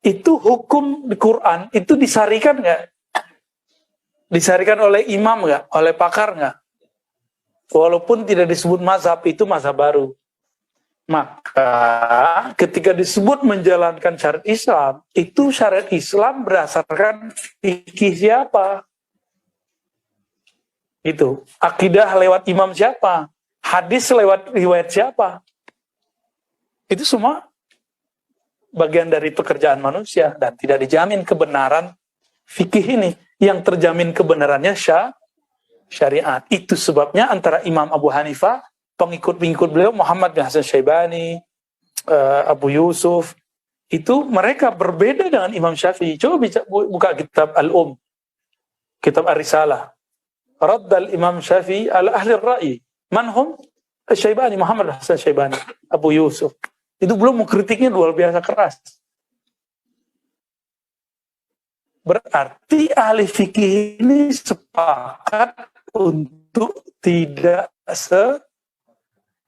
Itu hukum di Quran, itu disarikan nggak? Disarikan oleh imam nggak? Oleh pakar nggak? Walaupun tidak disebut mazhab, itu mazhab baru. Maka ketika disebut menjalankan syariat Islam, itu syariat Islam berdasarkan fikih siapa? Itu. Akidah lewat imam siapa? Hadis lewat riwayat siapa? Itu semua bagian dari pekerjaan manusia dan tidak dijamin kebenaran fikih ini. Yang terjamin kebenarannya syariat. Itu sebabnya antara Imam Abu Hanifah, pengikut-pengikut beliau Muhammad bin Hasan Syaibani, Abu Yusuf, itu mereka berbeda dengan Imam Syafi'i. Coba buka kitab Al-Um, kitab Ar-Risalah. Raddal Imam Syafi'i ala ahli ar-ra'i. Manhum? Syaibani, Muhammad bin Hasan Syaibani, Abu Yusuf. Itu belum mengkritiknya luar biasa keras. Berarti ahli fikih ini sepakat untuk tidak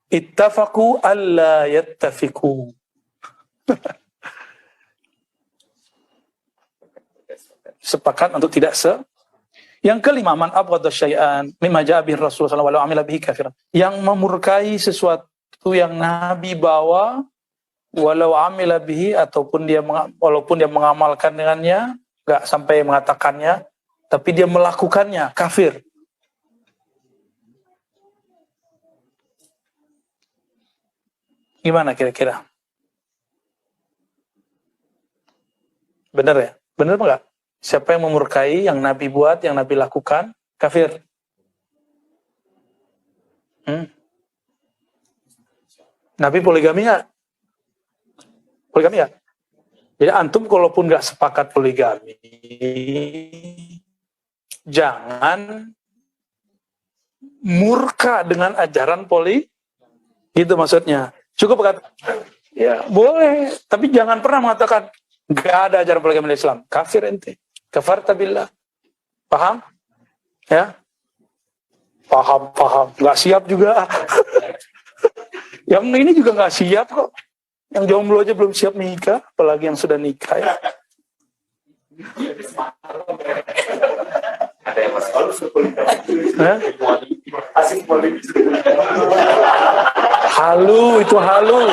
ittafaqu alla yattafiqu. Sepakat untuk tidak Yang kelima, man abghadha syai'an mimma ja'a bihi Rasul sallallahu alaihi wasallam wa amila bihi kafiran. Yang memurkai sesuatu yang Nabi bawa walau amila bihi, ataupun walaupun dia mengamalkan dengannya, enggak sampai mengatakannya, tapi dia melakukannya, kafir. Gimana kira-kira? Benar ya? Benar enggak? Siapa yang memurkai yang Nabi buat, yang Nabi lakukan, kafir. Nabi poligami enggak? Poligami enggak? Jadi antum kalaupun nggak sepakat poligami, jangan murka dengan ajaran gitu maksudnya. Cukup kata, ya boleh, tapi jangan pernah mengatakan nggak ada ajaran poligami di Islam. Kafir ente, kafarta billah. Paham? Ya? Paham. Nggak siap juga. Yang ini juga nggak siap kok. Yang jomblo aja belum siap nikah, apalagi yang sudah nikah ya. Ada yang halu, itu halu.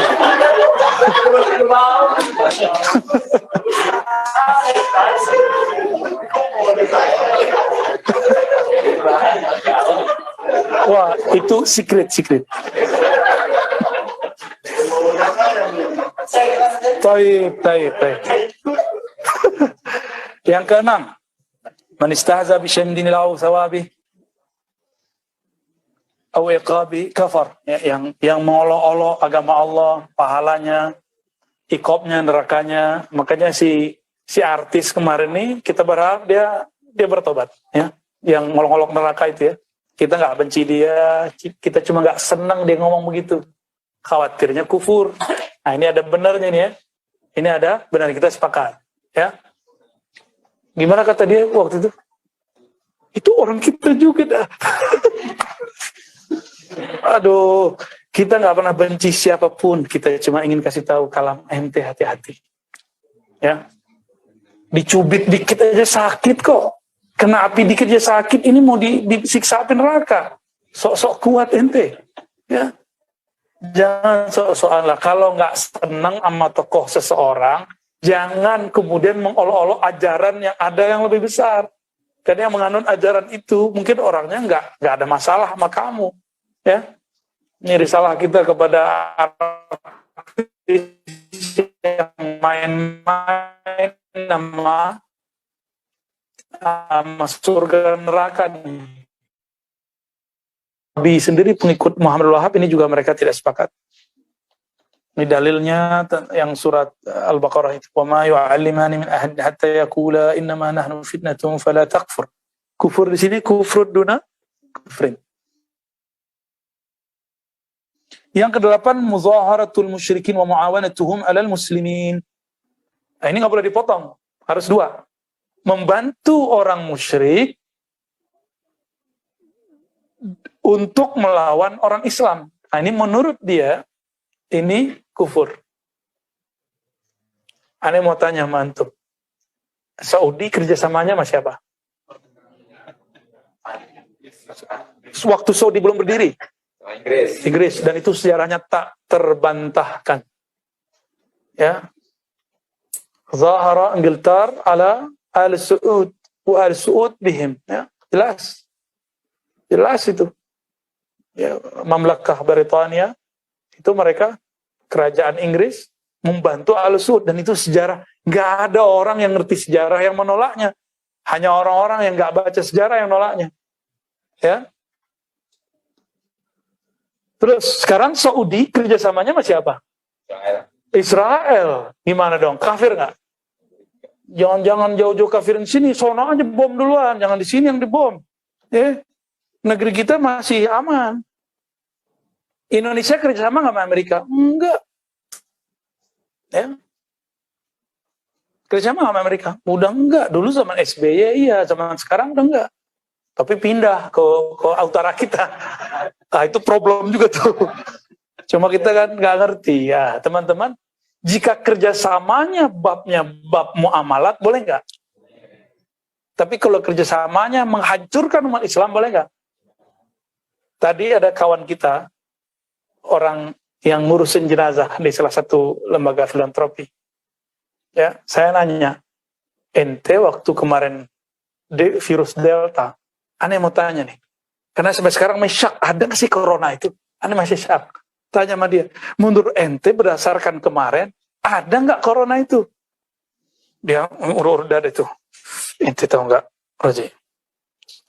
Wah, itu secret. Taib. Yang keenam, man istahza bi syai'in dinil aw thawabi aw iqabi kafar. Yang mengolok-olok agama Allah, pahalanya, iqabnya, nerakanya. Makanya si artis kemarin nih, kita berharap dia bertobat ya. Yang ngolok-ngolok neraka itu ya. Kita nggak benci dia, kita cuma nggak senang dia ngomong begitu. Khawatirnya kufur. Nah, ini ada benarnya nih ya. Ini ada benar, kita sepakat. Ya. Gimana kata dia waktu itu? Itu orang kita juga dah. Aduh, kita nggak pernah benci siapapun. Kita cuma ingin kasih tahu kalam ente hati-hati. Ya. Dicubit dikit aja sakit kok. Kena api dikit aja sakit. Ini mau disiksa api neraka. Sok-sok kuat ente. Ya. Jangan sok-sokan lah. Kalau nggak senang sama tokoh seseorang, jangan kemudian mengolok-olok ajaran yang ada yang lebih besar. Karena yang menganut ajaran itu mungkin orangnya nggak ada masalah sama kamu, ya. Ini risalah kita kepada yang main-main nama surga neraka nih. Nabi sendiri pengikut Muhammad Wahab ini juga mereka tidak sepakat. Ini dalilnya yang surat Al-Baqarah itu. Wa ma yu'allimani min ahad hatta yaqula innama nahnu fitnatun fala takfur. Kufur di sini kufrud duna kufrin. Yang kedelapan, muzaharatul musyrikin wa muawanatuhum 'alal muslimin. Nah, ini nggak boleh dipotong, harus dua. Membantu orang musyrik untuk melawan orang Islam. Nah, ini menurut dia, ini kufur. Aneh mau tanya sama antum. Saudi kerjasamanya sama siapa? Waktu Saudi belum berdiri. Inggris. Dan itu sejarahnya tak terbantahkan. Ya. Zahara Ingiltar ala al-Su'ud wa al-Su'ud bihim. Ya. Jelas itu. Ya, Mamlakah Britania itu mereka kerajaan Inggris membantu al-Su'ud, dan itu sejarah. Nggak ada orang yang ngerti sejarah yang menolaknya. Hanya orang-orang yang nggak baca sejarah yang menolaknya. Ya. Terus sekarang Saudi kerjasamanya sama siapa? Israel. Gimana dong? Kafir nggak? Jangan jauh-jauh kafirin sini, sono aja bom duluan, jangan di sini yang dibom. Negeri kita masih aman. Indonesia kerjasama nggak sama Amerika? Enggak. Ya. Kerjasama sama Amerika? Udah enggak. Dulu zaman SBY iya, zaman sekarang udah enggak. Tapi pindah ke utara kita. Nah, itu problem juga tuh. Cuma kita kan nggak ngerti ya, teman-teman. Jika kerjasamanya babnya bab muamalat, boleh nggak? Tapi kalau kerjasamanya menghancurkan umat Islam, boleh nggak? Tadi ada kawan kita, orang yang ngurusin jenazah di salah satu lembaga filantropi. Ya, saya nanya, ente waktu kemarin virus Delta, aneh mau tanya nih, karena sampai sekarang masih syak, ada nggak sih corona itu? Aneh masih syak. Tanya sama dia, menurut ente berdasarkan kemarin, ada nggak corona itu? Dia urut dada itu. Ente tahu nggak, Roji?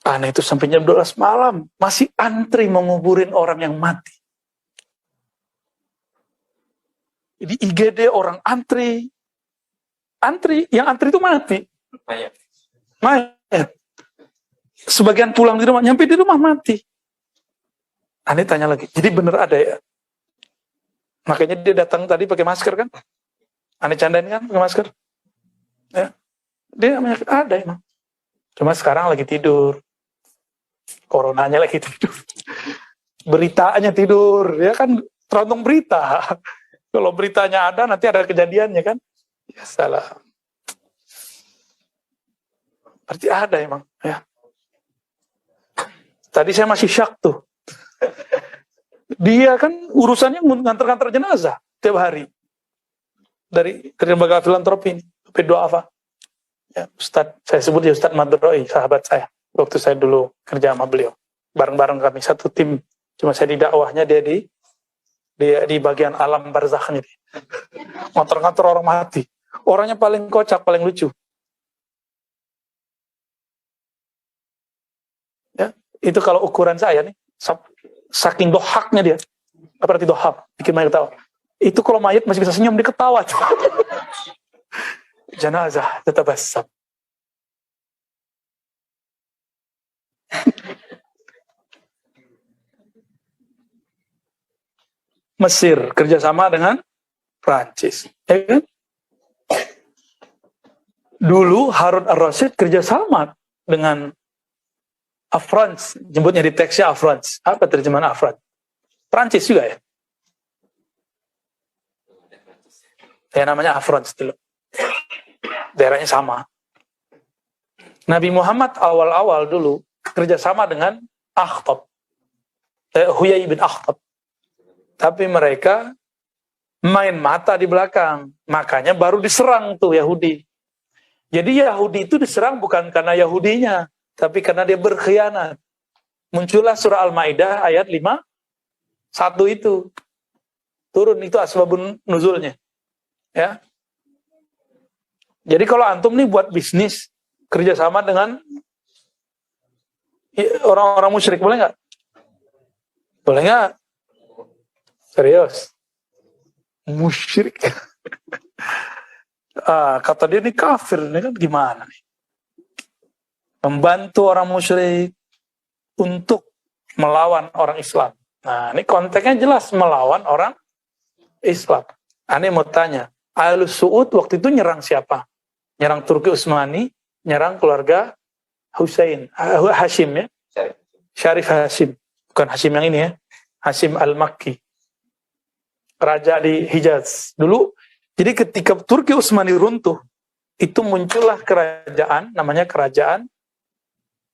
Aneh itu sampai jam 12 malam, masih antri menguburin orang yang mati. Di IGD orang antri, yang antri itu mati. Mayat. Sebagian pulang di rumah, nyampe di rumah mati. Aneh tanya lagi, jadi bener ada ya? Makanya dia datang tadi pakai masker kan? Aneh candain kan pakai masker? Ya. Dia ada emang. Cuma sekarang lagi tidur. Coronanya lagi tidur. Beritanya tidur, ya kan tergantung berita. Kalau beritanya ada, nanti ada kejadiannya kan? Ya salah. Berarti ada emang. Ya. Tadi saya masih syak tuh. Dia kan urusannya nganter-nganter jenazah tiap hari. Dari lembaga filantropi ini. Doa apa? Ya, Ustadz, saya sebut ya Ustadz Madroi, sahabat saya. Waktu saya dulu kerja sama beliau. Bareng-bareng kami, satu tim. Cuma saya di dakwahnya, dia di bagian alam barzakhnya. Nganter-nganter orang mati. Orangnya paling kocak, paling lucu. Ya, itu kalau ukuran saya nih, saking dohaknya dia. Apa arti dohak? Bikin mayat ketawa. Itu kalau mayat masih bisa senyum, dia ketawa. Janazah tetap basab. Mesir kerjasama dengan Prancis, ya kan? Dulu Harun ar-Rasyid kerjasama dengan Afrans, jemputnya di teksnya Afrans. Apa terjemahan Afrans? Prancis juga ya? Ya namanya Afrans dulu. Daerahnya sama. Nabi Muhammad awal-awal dulu kerjasama dengan Akhtab, Huyai bin Akhtab. Tapi mereka main mata di belakang. Makanya baru diserang tuh Yahudi. Jadi Yahudi itu diserang bukan karena Yahudinya, tapi karena dia berkhianat. Muncullah surah Al-Maidah ayat 5:1 itu. Turun itu asbabun nuzulnya. Ya. Jadi kalau antum nih buat bisnis kerjasama dengan orang-orang musyrik, boleh nggak? Boleh nggak? Serius? Musyrik. Kata dia ini kafir, ini kan gimana nih? Membantu orang musyrik untuk melawan orang Islam. Nah, ini konteksnya jelas melawan orang Islam. Aneh mau tanya, Al-Su'ud waktu itu nyerang siapa? Nyerang Turki Utsmani, nyerang keluarga Hashim ya? Syarif Hashim. Bukan Hashim yang ini ya. Hashim Al-Makki. Raja di Hijaz. Dulu Jadi ketika Turki Utsmani runtuh, itu muncullah kerajaan, namanya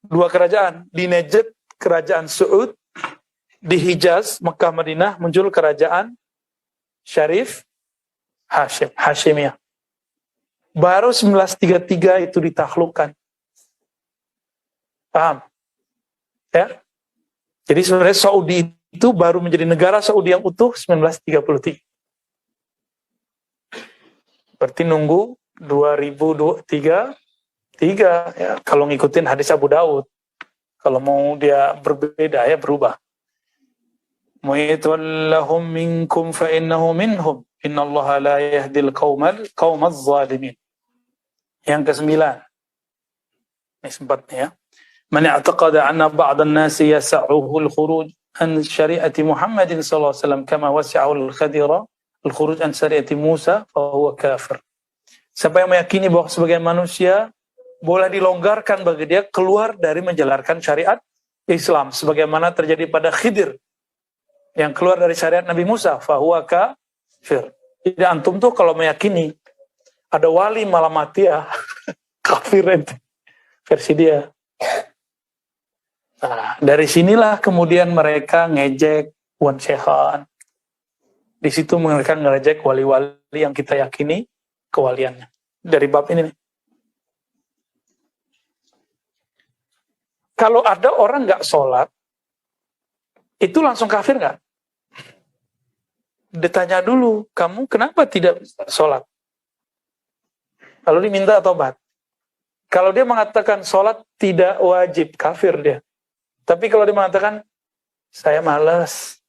dua kerajaan. Di Najd, kerajaan Saud. Di Hijaz, Mekah, Madinah, muncul kerajaan Syarif Hashimiyah. Baru 1933 itu ditaklukkan. Paham? Ya? Jadi sebenarnya Saudi itu baru menjadi negara Saudi yang utuh 1933. Berarti nunggu 2023 ya, kalau ngikutin hadis Abu Daud. Kalau mau dia berbeda ya berubah. Mu'itwallahum minkum fa innahu minhum. Innallaha la yahdil qaumaz zalimin. Yang kesembilan. Ini sempatnya ya. Man i'taqada anna ba'd an-nas yas'uhu al-khuruj an syari'ati Muhammadin sallallahu alaihi wasallam kama wasi'ahu al-Khadira al-khuruj an syari'ati Musa fa huwa kafir. Siapa yang meyakini bahwa sebagian manusia boleh dilonggarkan bagi dia keluar dari menjalankan syariat Islam sebagaimana terjadi pada Khidir yang keluar dari syariat Nabi Musa, fahuwa kafir. Jadi antum tuh kalau meyakini ada wali malah mati ya, kafir itu versi dia. Nah, dari sinilah kemudian mereka ngejek Wan Syekhan. Di situ mereka ngejek wali-wali yang kita yakini kewaliannya. Dari bab ini nih. Kalau ada orang nggak sholat, itu langsung kafir nggak? Ditanya dulu, kamu kenapa tidak sholat? Lalu diminta tobat. Kalau dia mengatakan sholat tidak wajib, kafir dia. Tapi kalau dia mengatakan, saya malas,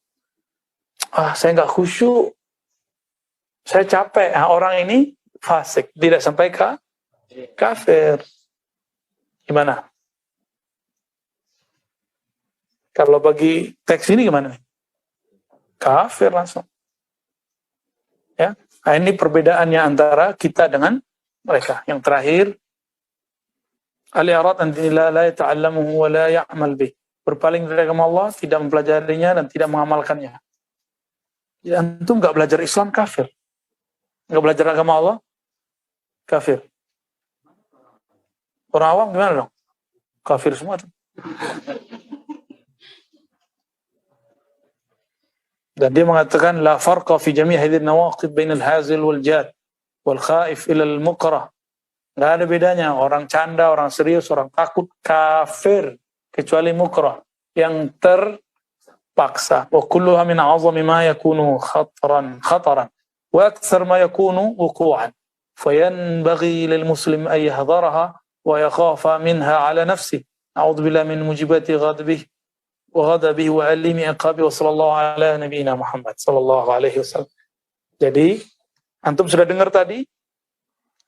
saya nggak khusyuk, saya capek. Nah, orang ini fasik, tidak sampai kafir. Gimana? Kalau bagi teks ini gimana? Kafir langsung. Ya, nah, ini perbedaannya antara kita dengan mereka. Yang terakhir, al-i'rad an dinillah la yata'allamuhu wa la ya'mal bih. Berpaling dari agama Allah, tidak mempelajarinya dan tidak mengamalkannya. Ya, antum nggak belajar Islam, kafir. Nggak belajar agama Allah, kafir. Orang awam gimana dong? Kafir semua tuh. Dan dia mengatakan la farqa fi jami' hadhihi an-nawaqid bain al-hazil wal jad wal khaif ila al-mukrah. Enggak ada bedanya orang canda, orang serius, orang takut, kafir kecuali mukrah yang terpaksa. Wa kulluha min 'azami ma yakunu khataran wa akthar ma yakunu wuqu'an. Fayanbaghi lil muslim an yahdharaha wa yakhafa minha 'ala nafsihi. A'udzu billahi min mujibati ghadabihi وغضبه وألم عقابه وصلى الله على نبينا Muhammad sallallahu alaihi wasallam. Jadi antum sudah dengar tadi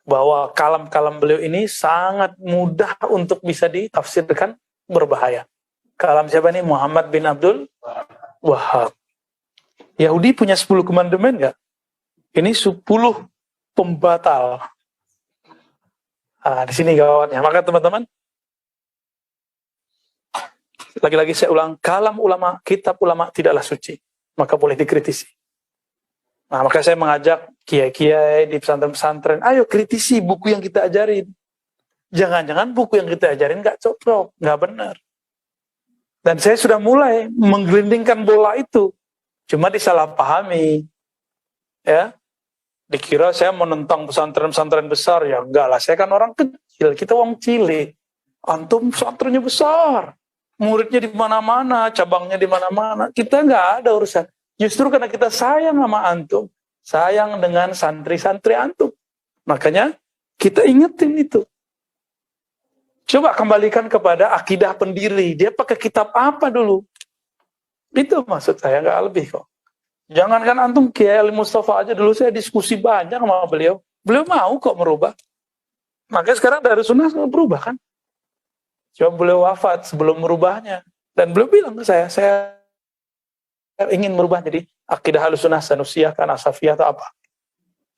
bahwa kalam-kalam beliau ini sangat mudah untuk bisa ditafsirkan, berbahaya. Kalam siapa nih? Muhammad bin Abdul Wahhab. Yahudi punya 10 komandemen enggak? Ini 10 pembatal. Di sini gawatnya. Maka teman-teman, lagi-lagi saya ulang, kalam ulama, kitab ulama tidaklah suci, maka boleh dikritisi. Nah, maka saya mengajak kiai-kiai di pesantren-pesantren, ayo kritisi buku yang kita ajarin. Jangan-jangan buku yang kita ajarin nggak cocok, nggak benar. Dan saya sudah mulai menggelindingkan bola itu, cuma disalahpahami. Ya, dikira saya menentang pesantren-pesantren besar, ya enggak lah, saya kan orang kecil, kita orang cilik. Antum pesantrennya besar. Muridnya di mana-mana, cabangnya di mana-mana. Kita nggak ada urusan. Justru karena kita sayang sama antum, sayang dengan santri-santri antum. Makanya kita ingetin itu. Coba kembalikan kepada akidah pendiri. Dia pakai kitab apa dulu? Itu maksud saya, nggak lebih kok. Jangankan antum, Kiai Ali Mustafa aja dulu saya diskusi banyak sama beliau. Beliau mau kok merubah. Makanya sekarang dari sunnah berubah kan? Coba beliau wafat sebelum merubahnya. Dan beliau bilang ke saya ingin merubah jadi akidah Ahlussunnah Sanusiyah, kan Asafiyah atau apa.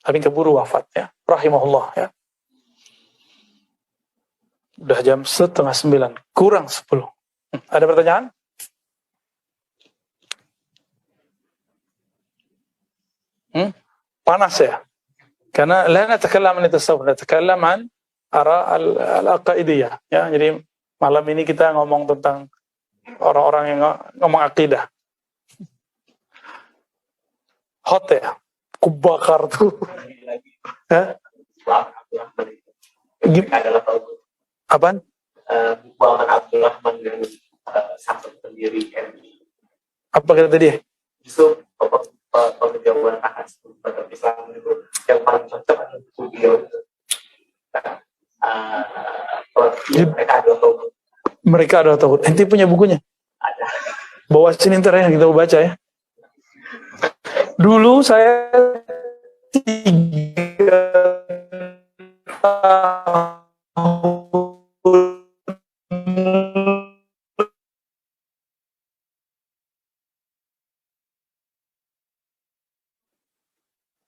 Tapi keburu wafat ya. Rahimahullah ya. Udah jam 8:30, kurang 10. Ada pertanyaan? Panas ya? Karena la natakalam an tasawuf, natakalam an ara al-aqaidiyah. Ya, jadi malam ini kita ngomong tentang orang-orang yang ngomong akidah. Hot ya, kubakar tuh. Hah? Apaan? Bukan Abdurrahman yang sampai sendiri Apa kata tadi? Justru penjauhan akan pada Islam itu yang paling cocok adalah beliau itu. Mereka ada tahu. Ente punya bukunya? Ada. Bawa sini ntar ya, kita baca ya. Dulu saya 3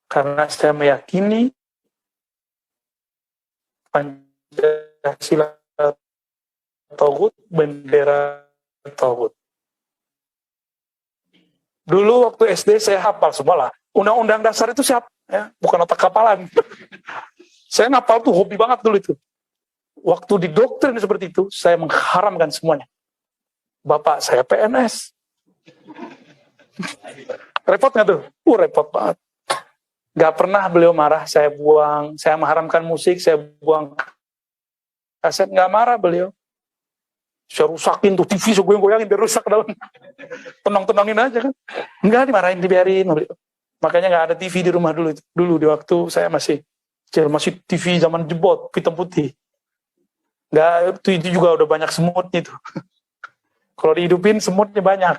karena saya meyakini Pancasila Tauhid, bendera Tauhid. Dulu waktu SD saya hafal semua lah. Undang-undang dasar itu siapa? Ya, bukan otak kapalan. Saya ngapal tuh, hobi banget dulu itu. Waktu di doktrin seperti itu, saya mengharamkan semuanya. Bapak saya PNS. Repot nggak tuh? Repot banget. Gak pernah beliau marah, saya buang. Saya mengharamkan musik, saya buang kaset. Gak marah beliau. Saya rusakin tuh TV, saya goyang-goyangin, biar rusak dalam. Tenang-tenangin aja kan. Enggak, dimarahin, dibiarin. Makanya gak ada TV di rumah dulu. Dulu di waktu saya masih TV zaman jebot, hitam putih. Enggak, itu juga udah banyak semutnya itu. Kalau dihidupin semutnya banyak.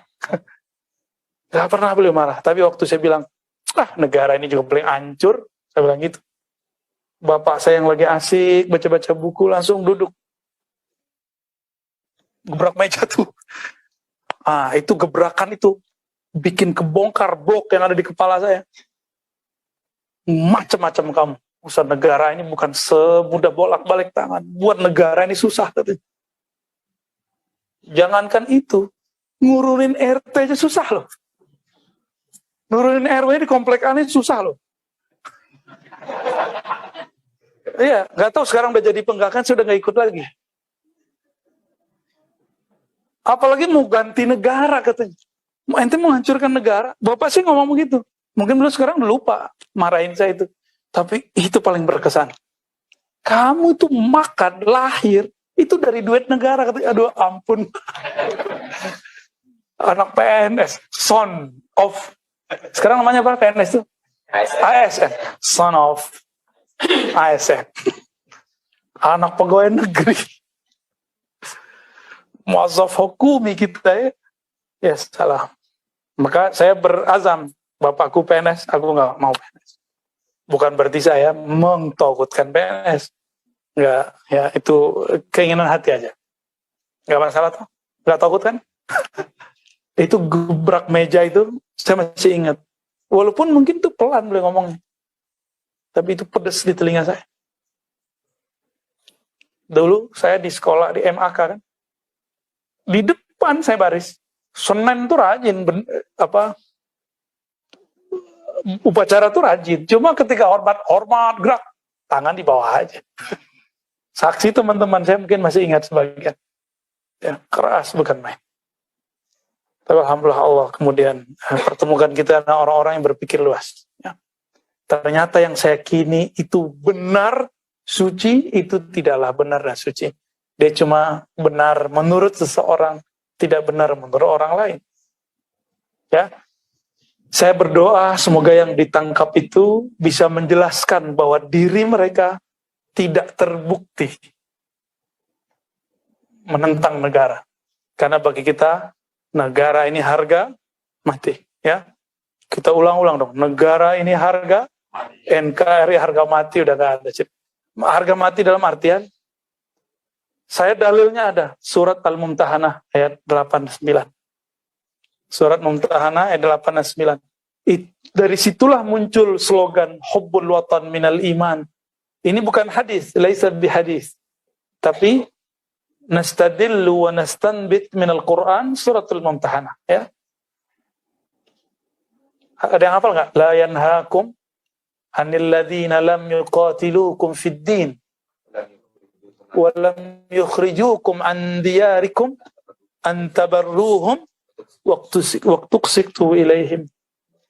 Gak pernah beliau marah. Tapi waktu saya bilang, negara ini juga paling hancur, saya bilang gitu. Bapak saya yang lagi asik, baca-baca buku, langsung duduk. Gebrak meja tuh. Itu gebrakan itu bikin kebongkar blok yang ada di kepala saya. Macam-macam kamu. Usaha negara ini bukan semudah bolak-balik tangan. Buat negara ini susah katanya. Jangankan itu, ngurunin RT aja susah loh. Nurunin RW di komplek aneh susah loh. Iya, nggak tahu sekarang udah jadi penggakan, sudah nggak ikut lagi. Apalagi mau ganti negara katanya. Ente mau hancurkan negara. Bapak sih ngomong begitu. Mungkin dulu sekarang udah lupa marahin saya itu. Tapi itu paling berkesan. Kamu tuh makan, lahir, itu dari duit negara. Katanya, aduh ampun. Anak PNS, son of. Sekarang namanya apa PNS itu? ASN. Son of ASN. Anak pegawai negeri. Muazzaf hukumi kita ya. Ya salah. Maka saya berazam, bapakku PNS, aku nggak mau PNS. Bukan berarti saya mentauhidkan PNS. Nggak, ya itu keinginan hati aja. Nggak masalah tuh. Nggak takut kan? Itu gebrak meja itu, saya masih ingat. Walaupun mungkin tuh pelan boleh ngomongnya. Tapi itu pedes di telinga saya. Dulu saya di sekolah di MAK kan. Di depan saya baris. Senin tuh rajin upacara tuh rajin. Cuma ketika hormat gerak, tangan di bawah aja. Saksi teman-teman saya mungkin masih ingat sebagian. Ya, keras bukan main. Tapi alhamdulillah Allah kemudian pertemukan kita dengan orang-orang yang berpikir luas. Ya. Ternyata yang saya kini itu benar suci, itu tidaklah benar dan suci. Dia cuma benar menurut seseorang, tidak benar menurut orang lain. Ya, saya berdoa semoga yang ditangkap itu bisa menjelaskan bahwa diri mereka tidak terbukti menentang negara. Karena bagi kita negara ini harga mati. Ya, kita ulang-ulang dong. Negara ini harga, NKRI harga mati udah gak ada. Harga mati dalam artian saya dalilnya ada, surat Al-Mumtahanah ayat 89. Surat Mumtahanah ayat 89. Dari situlah muncul slogan Hubbul Watan Minal Iman. Ini bukan hadis, laisa bihadis. Tapi nastadillu wa nastanbit minal Quran suratul Mumtahanah. Ya. Ada yang hafal nggak? La yanhaakum anil ladzina lam yuqatilukum fid din wa lam yukhrijukum an diyarikum an tabarruhum wa tuqsitu ilaihim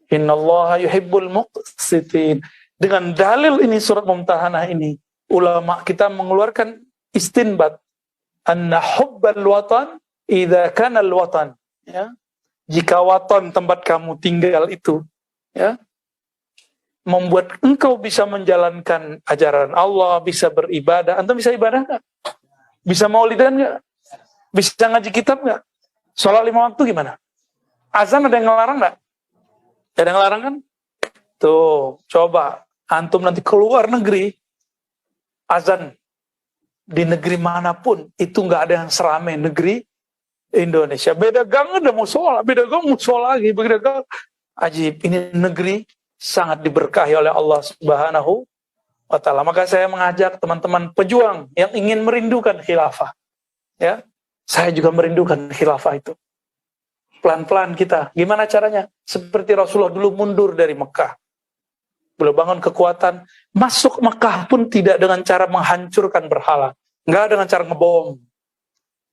innallaha yuhibbul muqsitin. Dengan dalil ini, surat Mumtahanah ini, ulama kita mengeluarkan istinbat anna hubbal watan idza kana al watan, ya, jika watan tempat kamu tinggal itu, ya, membuat engkau bisa menjalankan ajaran Allah, bisa beribadah. Antum bisa ibadah nggak? Bisa maulidan nggak? Bisa ngaji kitab nggak? Sholat 5 waktu gimana? Azan ada yang ngelarang nggak? Ada yang ngelarang kan? Tuh, coba antum nanti keluar negeri, azan di negeri manapun itu nggak ada yang seramai negeri Indonesia. Beda gang ada musola, beda gang musola lagi, beda gang. Ajib, ini negeri sangat diberkahi oleh Allah Subhanahu wa Ta'ala. Maka saya mengajak teman-teman pejuang yang ingin merindukan khilafah, ya, saya juga merindukan khilafah itu. Pelan-pelan kita. Gimana caranya? Seperti Rasulullah dulu mundur dari Mekah. Beliau bangun kekuatan. Masuk Mekah pun tidak dengan cara menghancurkan berhala. Nggak dengan cara ngebom.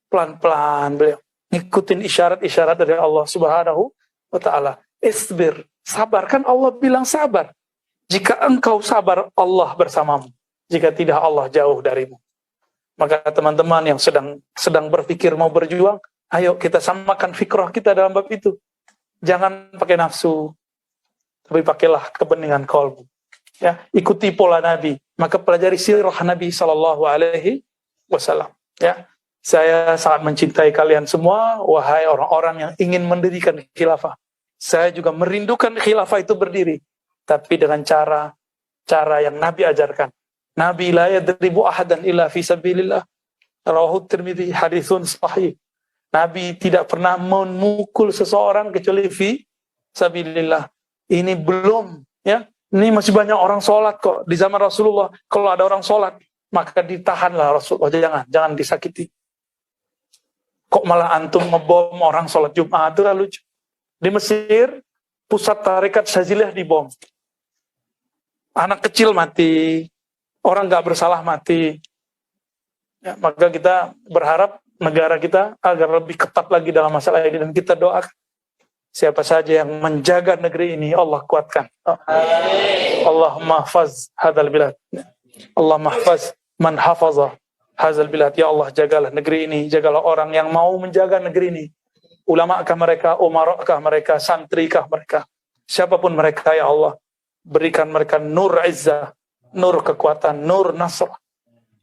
Pelan-pelan beliau ngikutin isyarat-isyarat dari Allah Subhanahu wa Ta'ala. Isbir, sabar. Kan Allah bilang sabar. Jika engkau sabar, Allah bersamamu. Jika tidak, Allah jauh darimu. Maka teman-teman yang sedang berpikir mau berjuang, ayo kita samakan fikrah kita dalam bab itu. Jangan pakai nafsu, tapi pakailah kebeningan qalbu. Ya, ikuti pola Nabi. Maka pelajari sirah Nabi sallallahu alaihi wasallam. Ya, saya sangat mencintai kalian semua, wahai orang-orang yang ingin mendirikan khilafah. Saya juga merindukan khilafah itu berdiri, tapi dengan cara yang Nabi ajarkan. Nabi la yadribu ahadan illa fi sabilillah. Rawahu Tirmidzi, haditsun sahih. Nabi tidak pernah memukul seseorang kecuali fi sabilillah. Ini belum, ya. Ini masih banyak orang sholat kok di zaman Rasulullah. Kalau ada orang sholat, maka ditahanlah Rasulullah. Jangan disakiti. Kok malah antum ngebom orang sholat Jumat? Itu kan lucu. Di Mesir, pusat tarekat Syazilah dibom. Anak kecil mati, orang nggak bersalah mati. Ya, maka kita berharap negara kita agar lebih ketat lagi dalam masalah ini, dan kita doakan siapa saja yang menjaga negeri ini, Allah kuatkan. Allahumma hafaz hadzal bilad. Allahumma hafaz man hafaza hadzal bilad. Ya Allah, jagalah negeri ini, jagalah orang yang mau menjaga negeri ini. Ulama-kah mereka, umarakah mereka, santrikah mereka, siapapun mereka, ya Allah, berikan mereka nur izzah, nur kekuatan, nur nasr.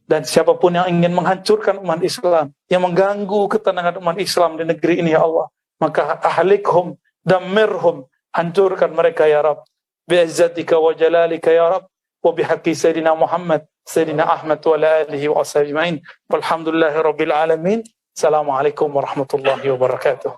Dan siapapun yang ingin menghancurkan umat Islam, yang mengganggu ketenangan umat Islam di negeri ini, ya Allah, maka ahlikhum, damirhum, hancurkan mereka ya Rabb, bi'izzatika wa jalalika ya Rabb, wa bihaqqi Sayyidina Muhammad, Sayyidina Ahmad wa ala alihi wa ashabihi ajma'in. Walhamdulillahi rabbil alamin. Assalamualaikum warahmatullahi wabarakatuh.